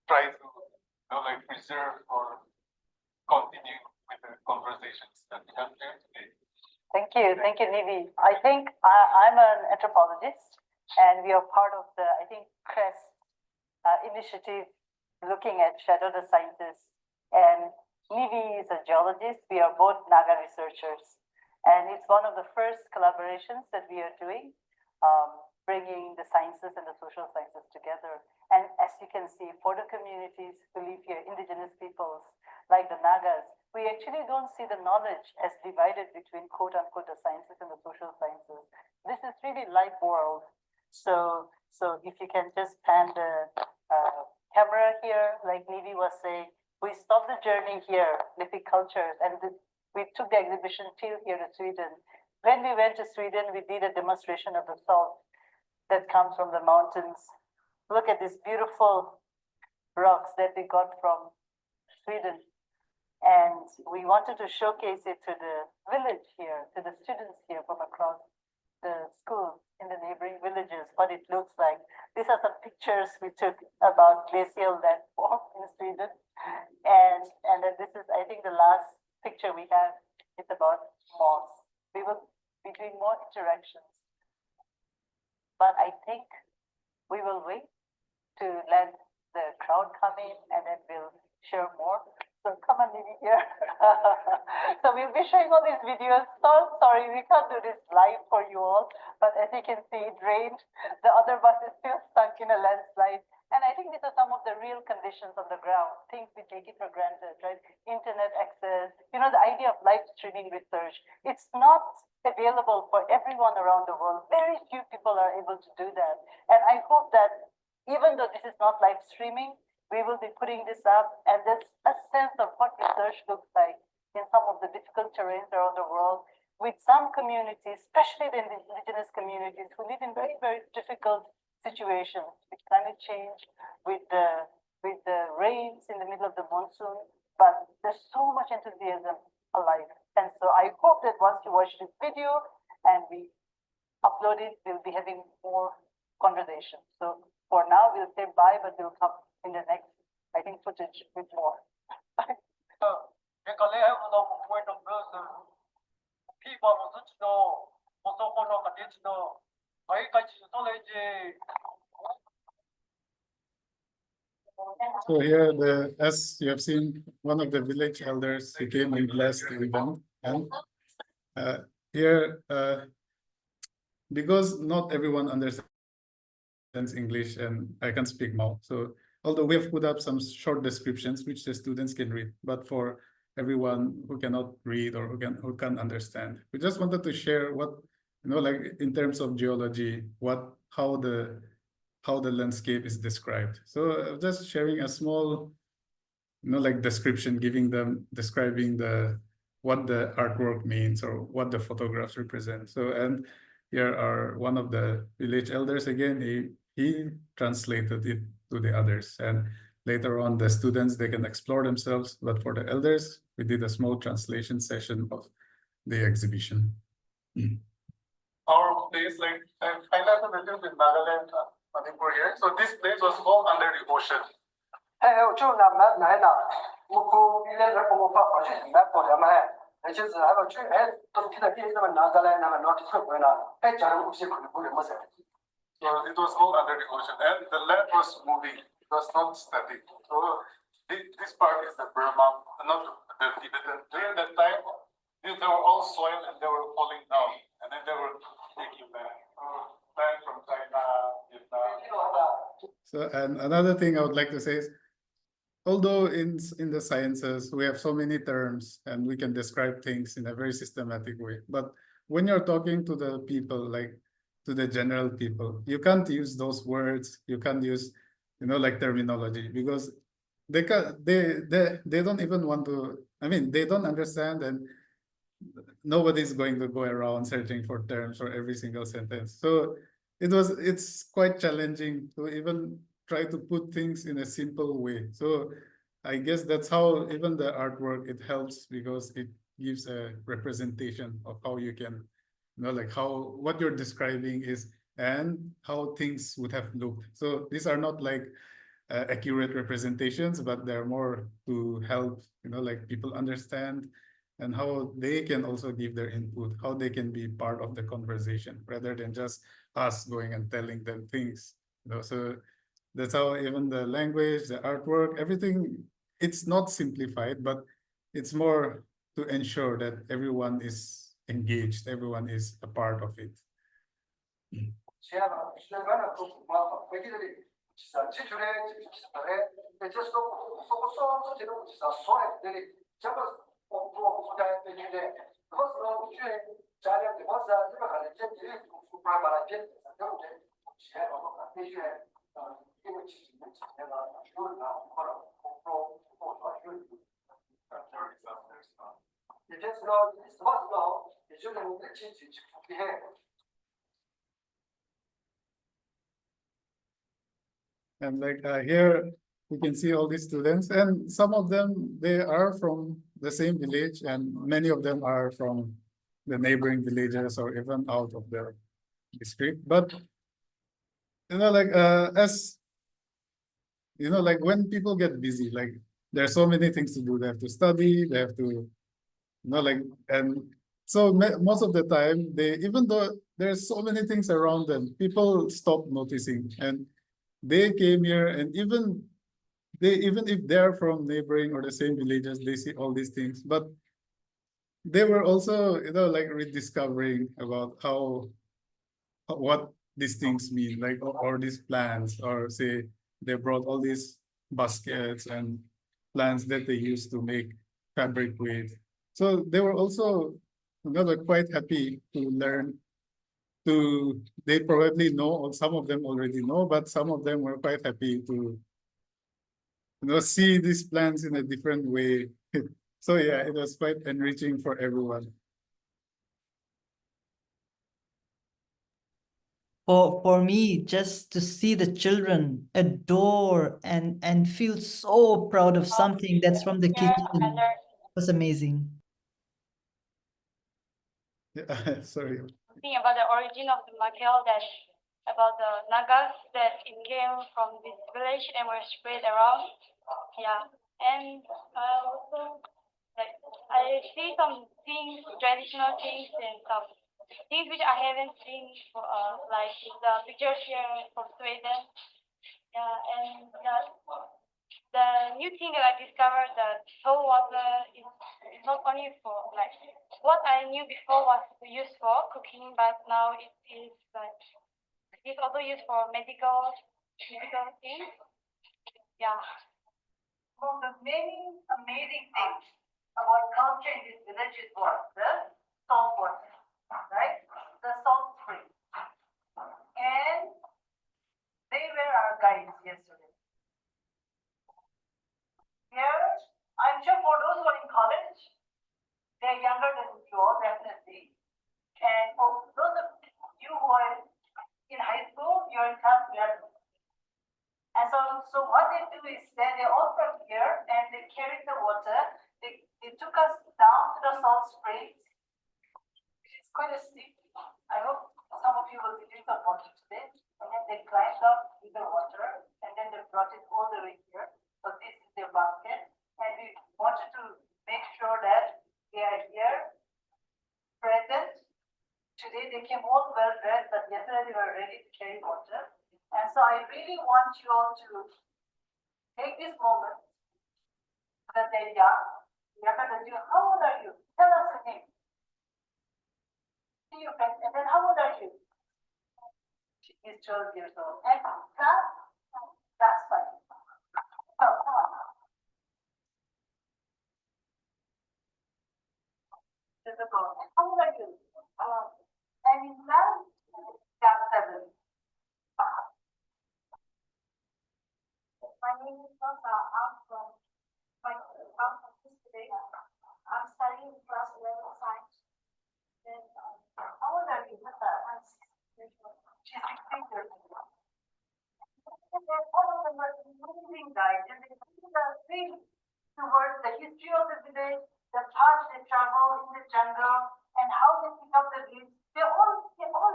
try to like preserve or continue with the conversations that we have here today. Thank you, Nivi. I think I'm an anthropologist, and we are part of the, I think, CREST initiative looking at shadow the scientists. And Nivi is a geologist. We are both Naga researchers. And it's one of the first collaborations that we are doing, bringing the sciences and the social sciences together. And as you can see, for the communities who live here, indigenous peoples like the Nagas, we actually don't see the knowledge as divided between quote unquote the sciences and the social sciences. This is really life world. So if you can just pan the camera here, like Nivi was saying, we stopped the journey here, Lithic cultures, and we took the exhibition till here to Sweden. When we went to Sweden, we did a demonstration of the salt that comes from the mountains. Look at these beautiful rocks that we got from Sweden. And we wanted to showcase it to the village here, to the students here from across the schools in the neighboring villages, what it looks like. These are some pictures we took about glacial landform in Sweden. And then this is, I think, the last picture we have is about moss. We will be doing more interactions. But I think we will wait to let the crowd come in, and then we'll share more. So come on, Nivi here. So we'll be showing all these videos. So sorry, we can't do this live for you all. But as you can see, it rained. The other bus is still stuck in a landslide. And I think these are some of the real conditions on the ground, things we take it for granted, right? Internet access, the idea of live streaming research. It's not available for everyone around the world. Very few people are able to do that. And I hope that even though this is not live streaming, we will be putting this up, and there's a sense of what research looks like in some of the difficult terrains around the world, with some communities, especially the indigenous communities, who live in very, very difficult situations with climate change, with the rains in the middle of the monsoon. But there's so much enthusiasm alive. And so I hope that once you watch this video and we upload it, we'll be having more conversation. So for now, we'll say bye, but we'll come in the next, I think, footage with more. So here, as you have seen, one of the village elders, he came and blessed the event. And here, because not everyone understands English and I can speak Mau, so although we have put up some short descriptions which the students can read, but for everyone who cannot read or who can understand, we just wanted to share what, like in terms of geology, how the landscape is described. So just sharing a small, like description, describing what the artwork means or what the photographs represent. So, and here are one of the village elders again, he translated it to the others. And later on, the students, they can explore themselves. But for the elders, we did a small translation session of the exhibition. Our place, like I highlighted a little bit Nagaland, Manipur here. So this place was all under the ocean. So it was all under the ocean, and the land was moving. It was not static. So this part is the Burma, not the Tibetan. During that time, they were all soil and they were falling down, and then they were taking back. Land from China, Vietnam. So, and another thing I would like to say is, although in the sciences we have so many terms and we can describe things in a very systematic way, but when you're talking to the people, like to the general people, you can't use those words. You can't use, like terminology, because they don't even want to. I mean, they don't understand, and nobody's going to go around searching for terms for every single sentence. So it's quite challenging to even try to put things in a simple way. So I guess that's how even the artwork, it helps, because it gives a representation of how you can, like what you're describing is, and how things would have looked. So these are not like accurate representations, but they're more to help, like people understand and how they can also give their input, how they can be part of the conversation rather than just us going and telling them things. So that's how even the language, the artwork, everything, it's not simplified, but it's more to ensure that everyone is engaged, everyone is a part of it. And like here, we can see all these students, and some of them, they are from the same village, and many of them are from the neighboring villages or even out of the district. But, like as, like when people get busy, like there are so many things to do. They have to study, they have to, like, and so most of the time, even though there's so many things around them, people stop noticing, and they came here, and even if they're from neighboring or the same villages, they see all these things, but they were also, like rediscovering about what these things mean, like, or these plants, or say they brought all these baskets and plants that they used to make fabric with. So they were also, like, quite happy to learn. They probably know, or some of them already know, but some of them were quite happy to see these plants in a different way. So yeah, it was quite enriching for everyone. For me, just to see the children adore and feel so proud of something that's from the kitchen was amazing. Yeah, sorry. Thing about the origin of the Makhel, that about the Nagas, that it came from this village and were spread around. Yeah, and also like I see some things, traditional things, and some things which I haven't seen for like the pictures here from Sweden. Yeah, and the new thing that I discovered, that salt water is not only for like what I knew before was used for cooking, but now it is like it's also used for medical things. Yeah. One of the many amazing things about culture in this village is what? The salt water, right? The salt spring. And they were our guides yesterday. Here, I'm sure for those who are in college, they're younger than you all, definitely. And for those of you who are in high school, you're in class 11. And so what they do is that they're all from here and they carry the water. They took us down to the salt springs. It's quite a steep. I hope some of you will be doing some walking today. And then they climbed up with the water and then they brought it all the way here. So this is their basket. And we wanted to make sure that they are here, present. Today they came all well dressed, but yesterday they were ready to carry water. And so I really want you all to take this moment that they're young. Younger than you. How old are you? Tell us your name. See you, friend. And then how old are you? She is 12 years old. And class? That's fine. Oh, come on. How old are you? And in class? Class 7. My name is Nasa. I'm from today. I'm studying class 11 science. And how old are you? She's 16 years old. And then all of them are amazing guys, and they bring the thing towards the history of the village, the path they travel in the jungle, and how they pick up the leaves. They're all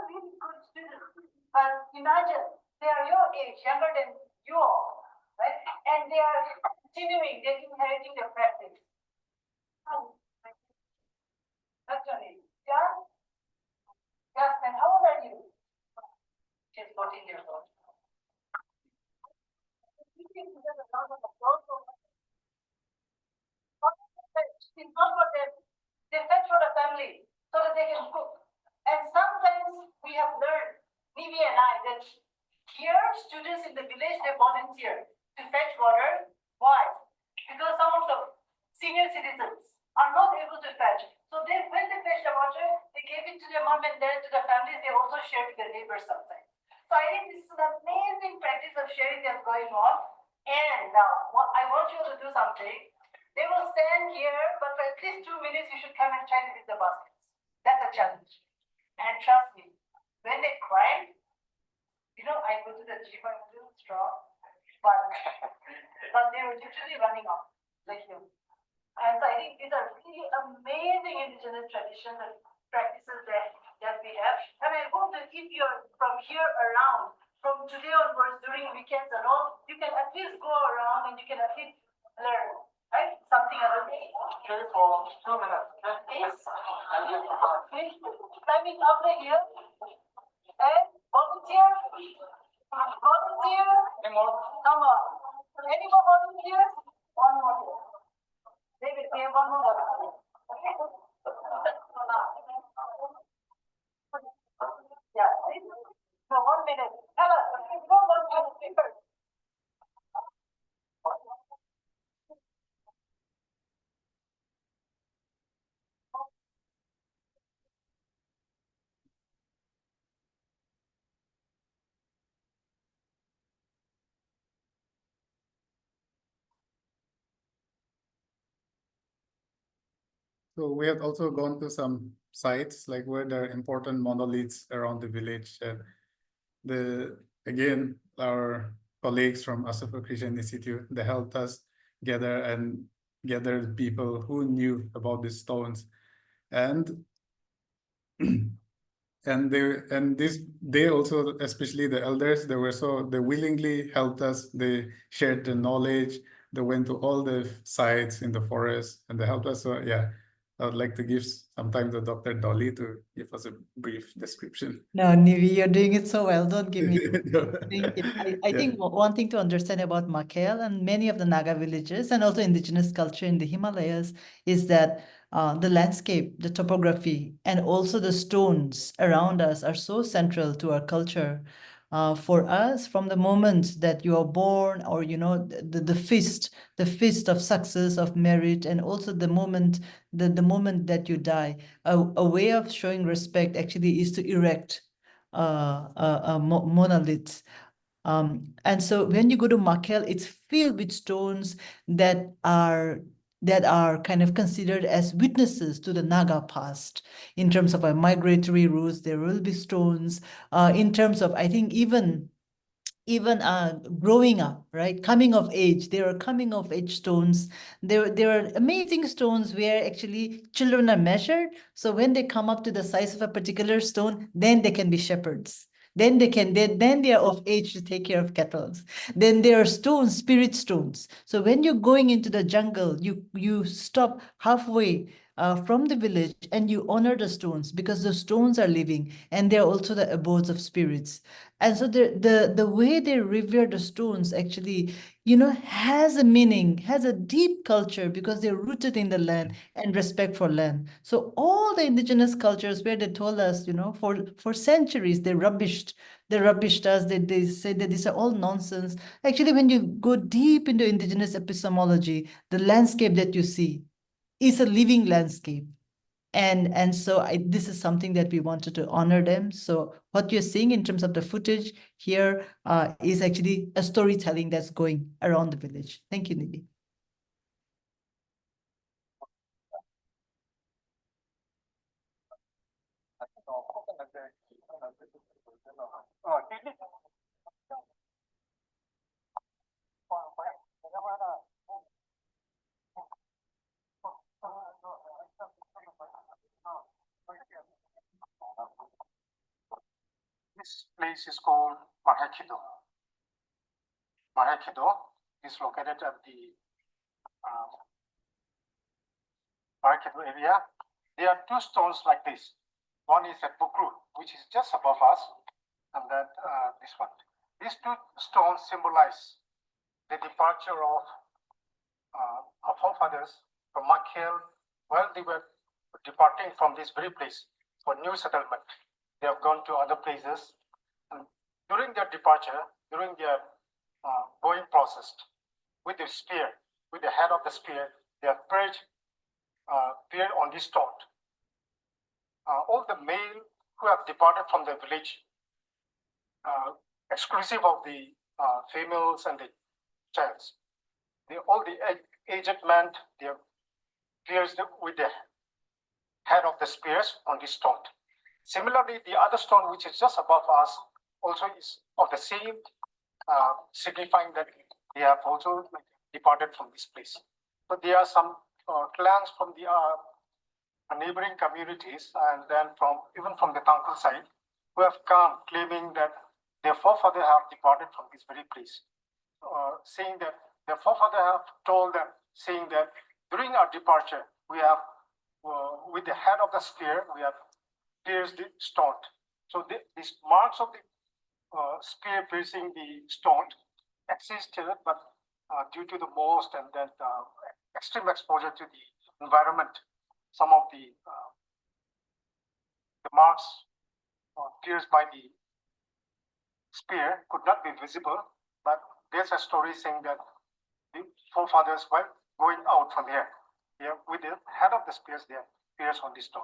really good students. But imagine, they are your age, younger than you all, right? and they are continuing, they're inheriting their practice. That's your name. Yeah? Yeah, and how old are you? She's 14 years old. It's not for them. They fetch for the family so that they can cook. And sometimes we have learned, Nivi and I, that here students in the village, they volunteer to fetch water. Why? Because some of the senior citizens are not able to fetch. So when they fetch the water, they gave it to their mom and dad, to the families. They also share with their neighbors sometimes. So I think this is an amazing practice of sharing that's going on. And now, I want you to do something. They will stand here, but for at least 2 minutes, you should come and try to hit the baskets. That's a challenge. And trust me, when they climb, I go to the gym, I'm a little strong, but they were literally running off, like you. And so I think these are really amazing indigenous traditions and practices that we have. And I hope that if you're from here around, from today onwards, during weekends and all, you can at least go around and you can at least learn. Right? Something other day. Okay, for 2 minutes. Okay? Yes. Climbing up the hill and volunteer. Volunteer. Any more? Come on. Any more volunteers? One more. David, we have one more volunteer. Okay. Yeah. For 1 minute. Tell us. Go on, first. So we have also gone to some sites like where there are important monoliths around the village. And again, our colleagues from Asufii Christian Institute, they helped us gather people who knew about the stones. And they also, especially the elders, they willingly helped us. They shared the knowledge. They went to all the sites in the forest and they helped us. So yeah, I would like to give some time to Dr. Dolly to give us a brief description. No, Nivi, you're doing it so well. Don't give me. No. I think one thing to understand about Makhel and many of the Naga villages and also indigenous culture in the Himalayas is that the landscape, the topography, and also the stones around us are so central to our culture. For us, from the moment that you are born, or the feast of success, of merit, and also the moment that you die, a way of showing respect actually is to erect monoliths. And so when you go to Makhel, it's filled with stones that are kind of considered as witnesses to the Naga past. In terms of our migratory routes, there will be stones. In terms of, I think, even growing up, right? Coming of age, there are coming of age stones. There are amazing stones where actually children are measured. So when they come up to the size of a particular stone, then they can be shepherds. Then they are of age to take care of cattle. Then there are stones, spirit stones. So when you're going into the jungle, you stop halfway from the village and you honor the stones because the stones are living and they're also the abodes of spirits. And so the way they revere the stones actually, has a meaning, has a deep culture because they're rooted in the land and respect for land. So all the indigenous cultures where they told us, for centuries, they rubbished us, they said that these are all nonsense. Actually, when you go deep into indigenous epistemology, the landscape that you see is a living landscape. And so this is something that we wanted to honor them. So what you're seeing in terms of the footage here is actually a storytelling that's going around the village. Thank you, Nivi. This place is called Makhel. Makhel is located at the market area. There are two stones like this. One is at Bukru, which is just above us, and then this one. These two stones symbolize the departure of our forefathers from Makhel while they were departing from this very place for new settlement. They have gone to other places. And during their departure, during their going process, with the spear, with the head of the spear, they have peered on this stone. All the male who have departed from the village, exclusive of the females and the childs, all the aged men, they have pierced with the head of the spears on this stone. Similarly, the other stone, which is just above us, also is of the same, signifying that they have also departed from this place. So there are some clans from the neighboring communities, and then even from the Tangkul side, who have come claiming that their forefathers have departed from this very place, saying that their forefathers have told them, saying that during our departure, we have, with the head of the spear, we have pierced the stone. So these marks of the spear piercing the stone existed, but due to the most and then extreme exposure to the environment, some of the marks pierced by the spear could not be visible. But there's a story saying that the forefathers were going out from here. With the head of the spears, they pierced on this stone.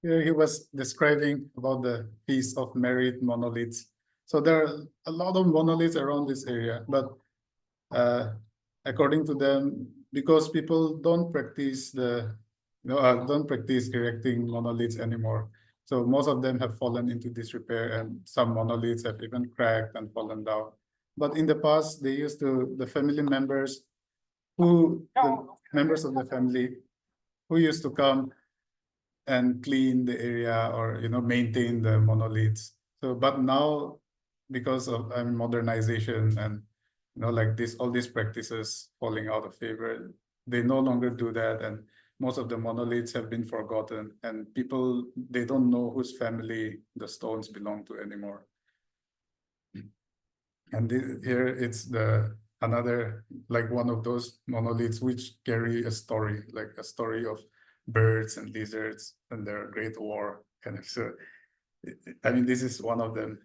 Here he was describing about the piece of merit monoliths. So there are a lot of monoliths around this area, but according to them, because people don't practice don't practice erecting monoliths anymore. So most of them have fallen into disrepair, and some monoliths have even cracked and fallen down. But in the past, they used to, the members of the family who used to come and clean the area or maintain the monoliths. So, but now, because of modernization and like all these practices falling out of favor, they no longer do that, and most of the monoliths have been forgotten, and people, they don't know whose family the stones belong to anymore. And here it's another, like one of those monoliths which carry a story, like a story of birds and lizards and their great war kind of. So I mean, this is one of them.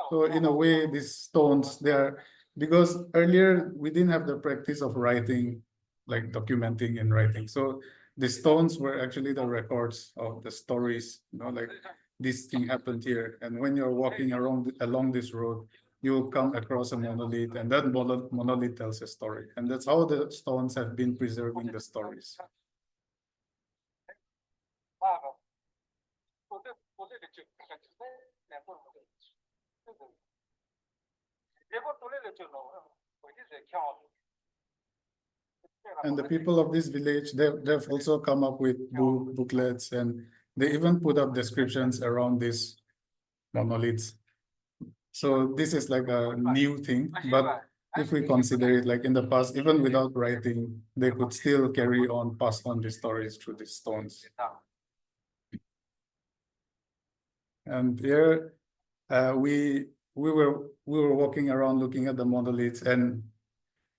So in a way, these stones, they are, because earlier we didn't have the practice of writing, like documenting and writing. So the stones were actually the records of the stories, like this thing happened here. And when you're walking along this road, you'll come across a monolith, and that monolith tells a story. And that's how the stones have been preserving the stories. And the people of this village, they've also come up with booklets, and they even put up descriptions around these monoliths. So this is like a new thing, but if we consider it like in the past, even without writing, they could still carry on, pass on the stories through these stones. And here, we were walking around looking at the monoliths, and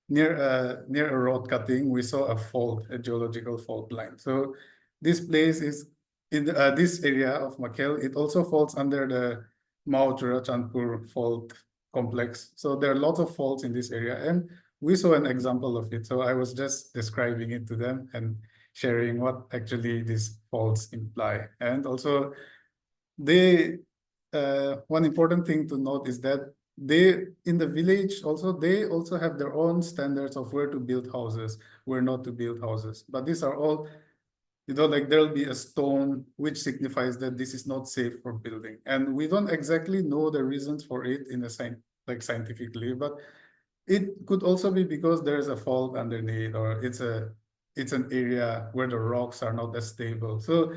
near a road cutting, we saw a fault, a geological fault line. So this place is in this area of Makhel. It also falls under the Mao Churachandpur fault complex. So there are lots of faults in this area, and we saw an example of it. So I was just describing it to them and sharing what actually these faults imply. And also, one important thing to note is that in the village they also have their own standards of where to build houses, where not to build houses. But these are all, like there'll be a stone which signifies that this is not safe for building. And we don't exactly know the reasons for it in a scientifically, but it could also be because there's a fault underneath, or it's an area where the rocks are not as stable. So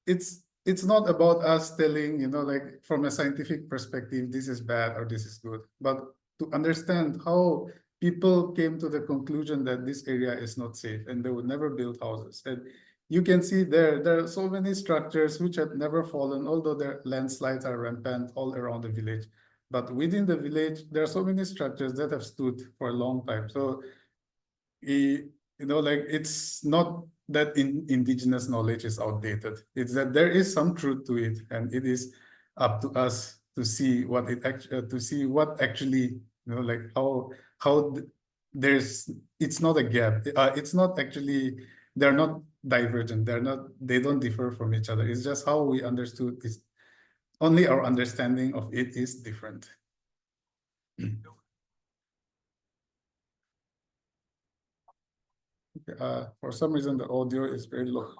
it's not about us telling, like from a scientific perspective, this is bad or this is good, but to understand how people came to the conclusion that this area is not safe and they would never build houses. And you can see there are so many structures which had never fallen, although their landslides are rampant all around the village. But within the village, there are so many structures that have stood for a long time. So like it's not that indigenous knowledge is outdated. It's that there is some truth to it, and it is up to us to see what actually, like how it's not a gap. It's not actually, they're not divergent. They don't differ from each other. It's just how we understood it. Only our understanding of it is different. For some reason, the audio is very low.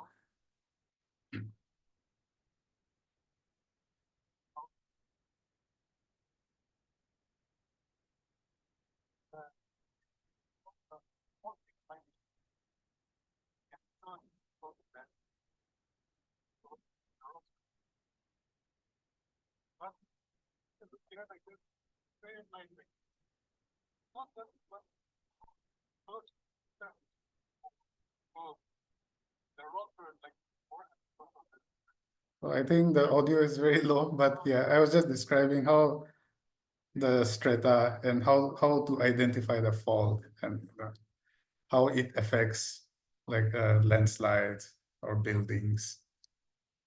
So I think the audio is very low, but yeah, I was just describing how the strata and how to identify the fault, and how it affects like landslides or buildings,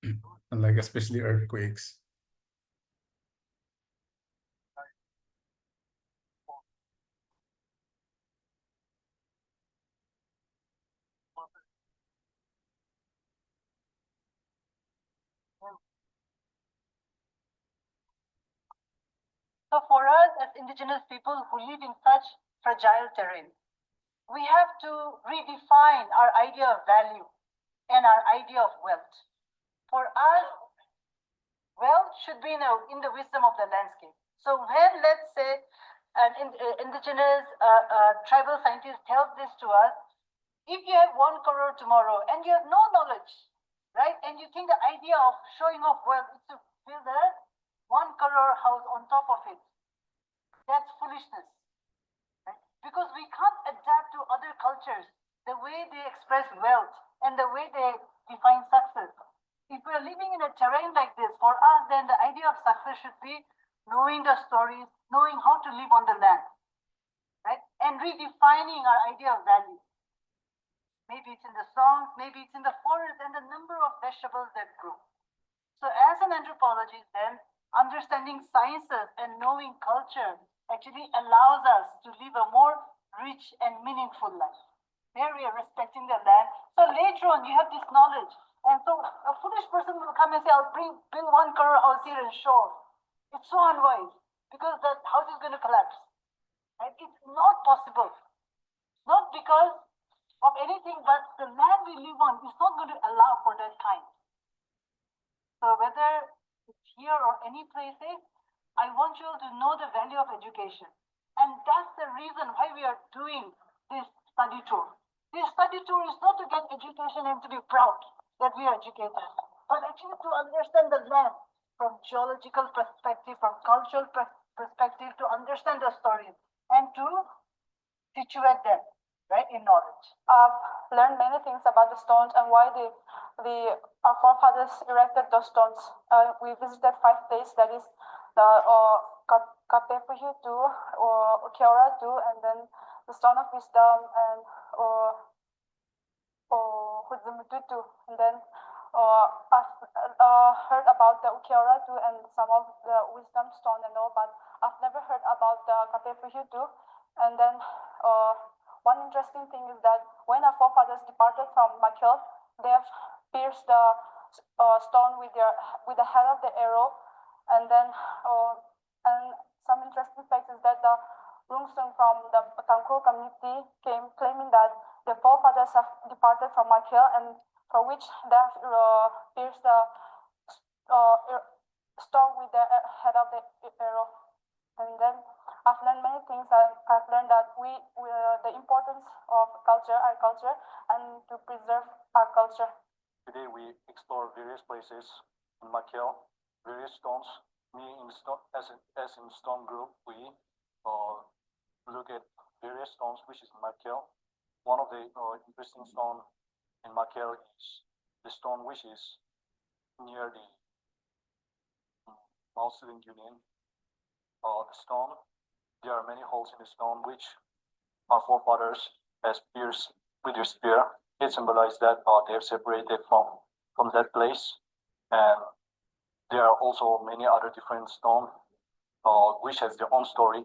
and like especially earthquakes. So for us as indigenous people who live in such fragile terrain, we have to redefine our idea of value and our idea of wealth. For us, wealth should be in the wisdom of the landscape. So when, let's say, an indigenous tribal scientist tells this to us, if you have 1 crore tomorrow and you have no knowledge, right, and you think the idea of showing off wealth is to build a 1 crore house on top of it, that's foolishness, right? Because we can't adapt to other cultures, the way they express wealth and the way they define success. If we're living in a terrain like this, for us, then the idea of success should be knowing the stories, knowing how to live on the land, right? And redefining our idea of value. Maybe it's in the songs, maybe it's in the forest and the number of vegetables that grow. So as an anthropologist, then, understanding sciences and knowing culture actually allows us to live a more rich and meaningful life, where we are respecting the land. So later on, you have this knowledge. And so a foolish person will come and say, I'll bring 1 crore house here and show. It's so unwise, because that house is going to collapse. Right? It's not possible. Not because of anything, but the land we live on is not going to allow for that kind. So whether it's here or any places, I want you all to know the value of education. And that's the reason why we are doing this study tour. This study tour is not to get education and to be proud that we are educated, but actually to understand the land from geological perspective, from cultural perspective, to understand the stories and to situate them, right, in knowledge. I've learned many things about the stones and why our forefathers erected those stones. We visited 5 places, that is the Kapepuhitu or Ukioratu, and then the Stone of Wisdom and Hudzumututu. And then I've heard about the Ukioratu and some of the wisdom stone and all, but I've never heard about the Kapepuhitu. And then one interesting thing is that when our forefathers departed from Makhel, they have pierced the stone with the head of the arrow. And then and some interesting facts is that the Rungsung from the Patangko community came claiming that the forefathers have departed from Makhel, and for which they have pierced the stone with the head of the arrow. And then I've learned many things. I've learned that the importance of our culture, and to preserve our culture. Today we explore various places in Makhel, various stones. Me as in stone group, we look at various stones which is in Makhel. One of the interesting stone in Makhel is the stone which is near the Mount Student Union. The stone, there are many holes in the stone which our forefathers has pierced with their spear. It symbolizes that they are separated from that place. And there are also many other different stones which has their own story.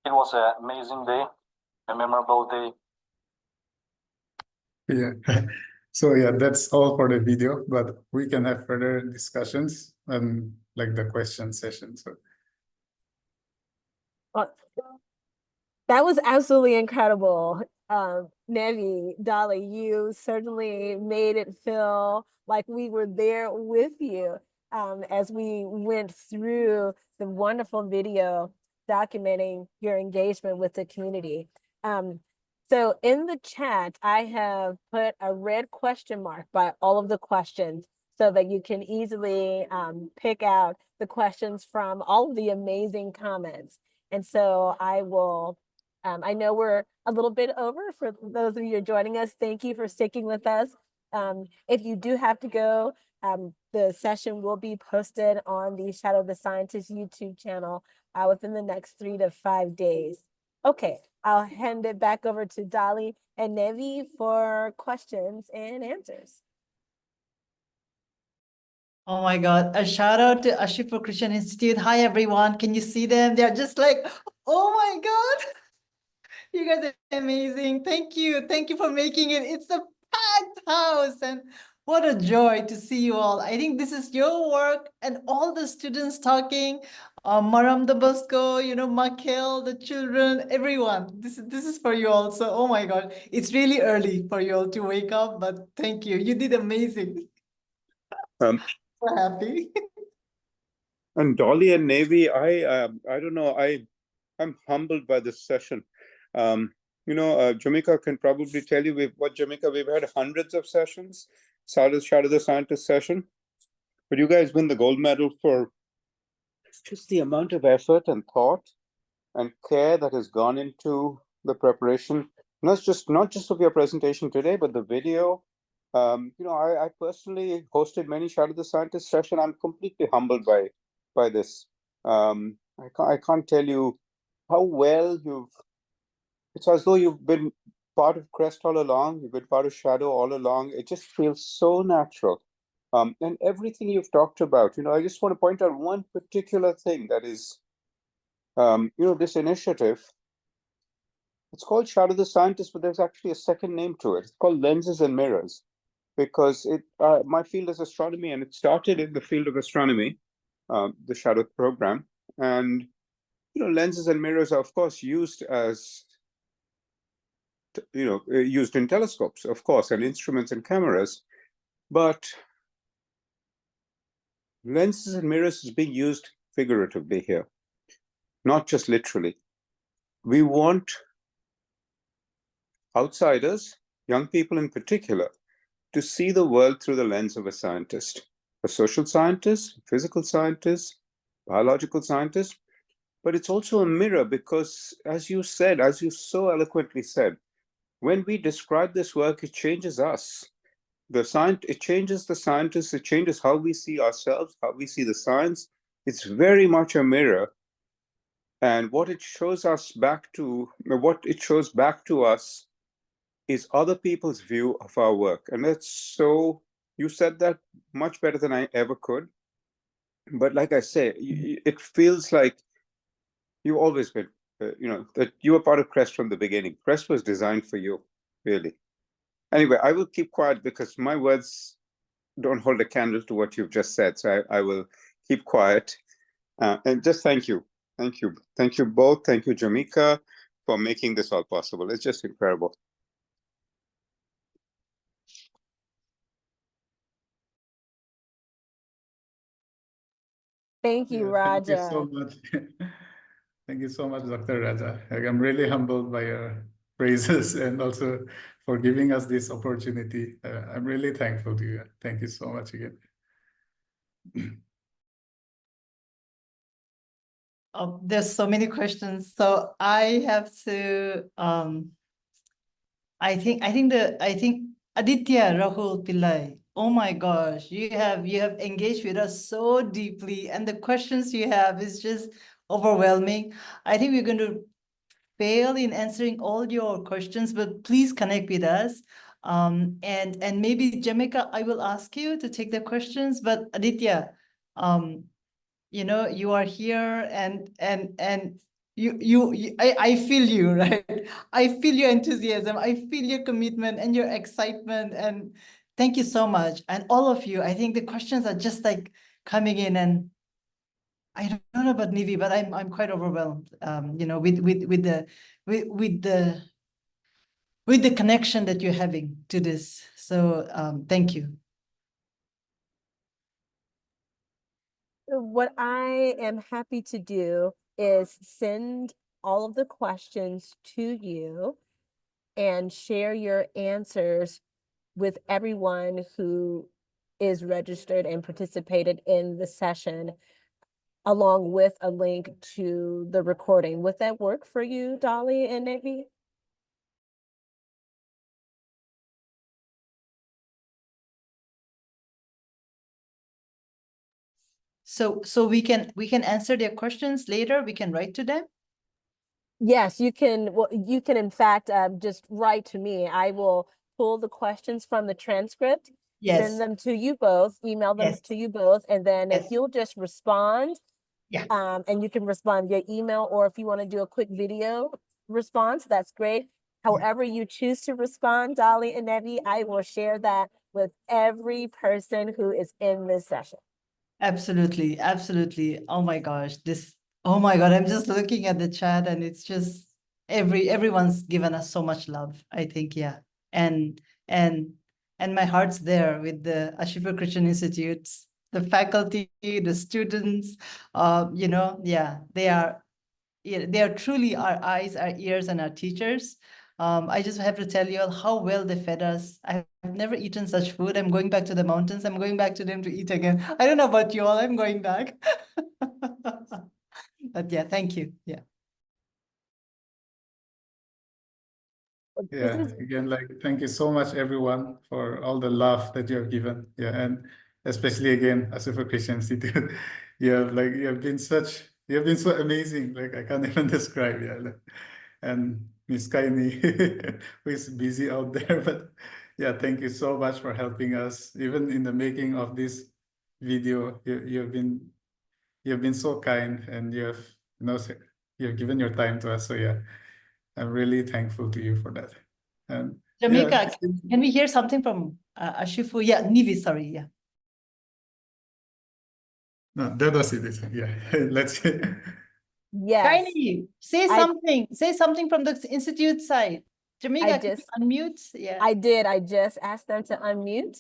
It was an amazing day, a memorable day. Yeah. So yeah, that's all for the video, but we can have further discussions and like the question session. So Well, that was absolutely incredible. Nevi, Dolly, you certainly made it feel like we were there with you as we went through the wonderful video documenting your engagement with the community. So in the chat, I have put a red question mark by all of the questions so that you can easily pick out the questions from all of the amazing comments. And so I will, I know we're a little bit over for those of you who are joining us. Thank you for sticking with us. If you do have to go, the session will be posted on the Shadow the Scientist YouTube channel within the next 3 to 5 days. Okay, I'll hand it back over to Dolly and Nevi for questions and answers. Oh my God, a shout out to Asufii Christian Institute. Hi, everyone. Can you see them? They're just like, oh my God. You guys are amazing. Thank you. Thank you for making it. It's a packed house. And what a joy to see you all. I think this is your work and all the students talking. Maram the Bosco, Makhel, the children, everyone. This is for you all. So, oh my God, it's really early for you all to wake up, but thank you. You did amazing. So happy. And Dolly and Neivi, I don't know, I'm humbled by this session. Jamaica can probably tell you we've had hundreds of sessions, Shadow the Scientist session, but you guys win the gold medal for just the amount of effort and thought and care that has gone into the preparation, not just of your presentation today, but the video. I personally hosted many Shadow the Scientist sessions. I'm completely humbled by this. I can't tell you how well it's as though you've been part of Crest all along, you've been part of Shadow all along. It just feels so natural. And everything you've talked about, I just want to point out one particular thing that is, this initiative. It's called Shadow the Scientist, but there's actually a second name to it. It's called Lenses and Mirrors, because my field is astronomy, and it started in the field of astronomy, the Shadow program. And lenses and mirrors are, of course, used as used in telescopes, of course, and instruments and cameras. But lenses and mirrors is being used figuratively here, not just literally. We want outsiders, young people in particular, to see the world through the lens of a scientist, a social scientist, physical scientist, biological scientist. But it's also a mirror because, as you said, as you so eloquently said, when we describe this work, it changes us. It changes the scientists, it changes how we see ourselves, how we see the science. It's very much a mirror. And what it shows back to us is other people's view of our work. And that's so, you said that much better than I ever could. But like I say, it feels like you've always been, that you were part of CREST from the beginning. CREST was designed for you, really. Anyway, I will keep quiet because my words don't hold a candle to what you've just said. So I will keep quiet. And just thank you. Thank you. Thank you both. Thank you, Jamika, for making this all possible. It's just incredible. Thank you, Yeah, thank you Raja. so much. Thank you so much, Dr. Raja. Like, I'm really humbled by your praises and also for giving us this opportunity. I'm really thankful to you. Thank you so much again. Oh, there's so many questions. So I have to I think Aditya Rahul Pillai. Oh my gosh, you have engaged with us so deeply, and the questions you have is just overwhelming. I think we're going to fail in answering all your questions, but please connect with us. And maybe Jamika, I will ask you to take the questions, but Aditya, you are here and I feel you, right? I feel your enthusiasm, I feel your commitment and your excitement, and thank you so much. And all of you, I think the questions are just like coming in, and I don't know about Nivi, but I'm quite overwhelmed, with the connection that you're having to this. So thank you. What I am happy to do is send all of the questions to you and share your answers with everyone who is registered and participated in the session, along with a link to the recording. Would that work for you, Dolly and Neivi? So we can answer their questions later. We can write to them. Yes, you can. Well, you can in fact just write to me. I will pull the questions from the transcript, send them to you both, email them to you both, and then if you'll just respond, and you can respond via email, or if you want to do a quick video response, that's great. However you choose to respond, Dolly and Neivi, I will share that with every person who is in this session. Absolutely, absolutely. Oh my gosh, oh my God, I'm just looking at the chat and it's just everyone's given us so much love, I think, yeah. And my heart's there with the Asufii Christian Institute, the faculty, the students, they are truly our eyes, our ears, and our teachers. I just have to tell you all how well they fed us. I've never eaten such food. I'm going back to the mountains. I'm going back to them to eat again. I don't know about you all. I'm going back. But yeah, thank you. Yeah. Yeah, again, like, thank you so much, everyone, for all the love that you have given. Yeah, and especially again, Asufii Christian Institute. You have been so amazing. Like, I can't even describe. Yeah, like, and Miss Kaini, who is busy out there, but yeah, thank you so much for helping us, even in the making of this video. You've been so kind, and you've given your time to us. So yeah, I'm really thankful to you for that. And Jamika, can we hear something from Asufii? Yeah, Neivi, sorry. Yeah. No, that was it. Yeah, let's. Yes. Kaini, say something. Say something from the institute side. Jamika, can you unmute? Yeah. I did. I just asked them to unmute.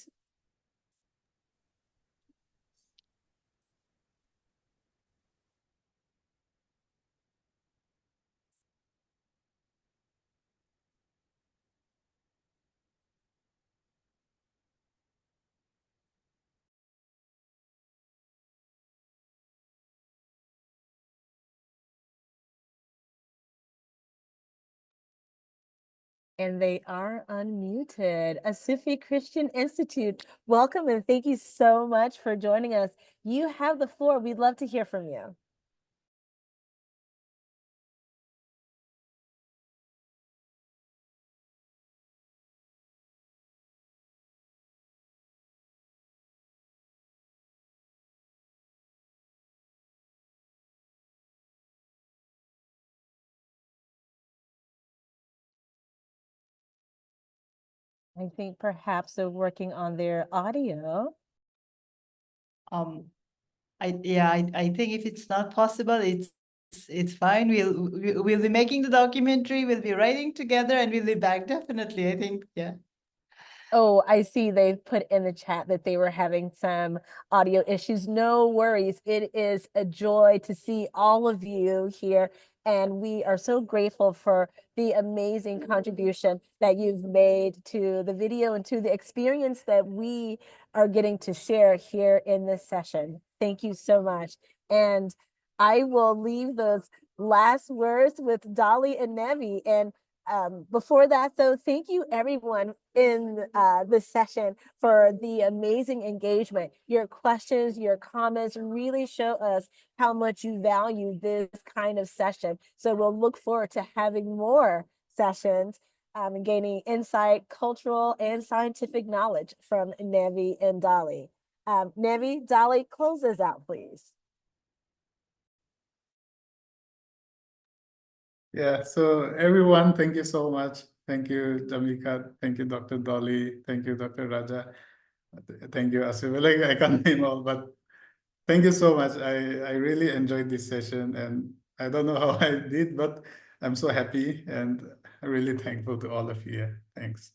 And they are unmuted. Asufii Christian Institute, welcome and thank you so much for joining us. You have the floor. We'd love to hear from you. I think perhaps they're working on their audio. I think if it's not possible, it's fine. We'll be making the documentary, we'll be writing together, and we'll be back definitely. I think, yeah. Oh, I see they've put in the chat that they were having some audio issues. No worries. It is a joy to see all of you here. And we are so grateful for the amazing contribution that you've made to the video and to the experience that we are getting to share here in this session. Thank you so much. And I will leave those last words with Dolly and Nevi. And before that, though, thank you everyone in this session for the amazing engagement. Your questions, your comments really show us how much you value this kind of session. So we'll look forward to having more sessions and gaining insight, cultural and scientific knowledge from Nevi and Dolly. Nevi, Dolly, close us out, please. Yeah, so everyone, thank you so much. Thank you, Jamika. Thank you, Dr. Dolly. Thank you, Dr. Raja. Thank you, Asufii. Like, I can't name all, but thank you so much. I really enjoyed this session, and I don't know how I did, but I'm so happy and really thankful to all of you. Thanks.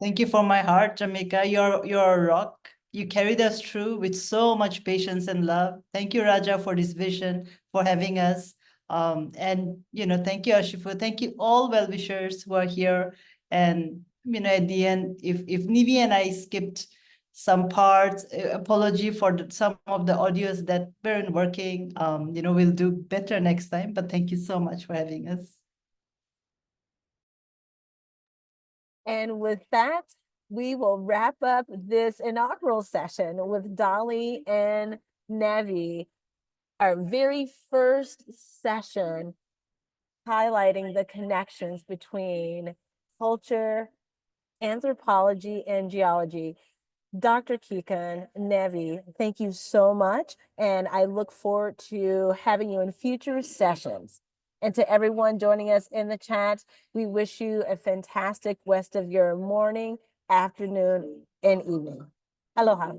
Thank you from my heart, Jamika. You're a rock. You carried us through with so much patience and love. Thank you, Raja, for this vision, for having us. And thank you, Asufii. Thank you, all well-wishers who are here. And at the end, if Nivi and I skipped some parts, apology for some of the audios that weren't working. We'll do better next time. But thank you so much for having us. And with that, we will wrap up this inaugural session with Dolly and Nevi, our very first session highlighting the connections between culture, anthropology, and geology. Dr. Kikon, Nevi, thank you so much. And I look forward to having you in future sessions. And to everyone joining us in the chat, we wish you a fantastic rest of your morning, afternoon, and evening. Aloha.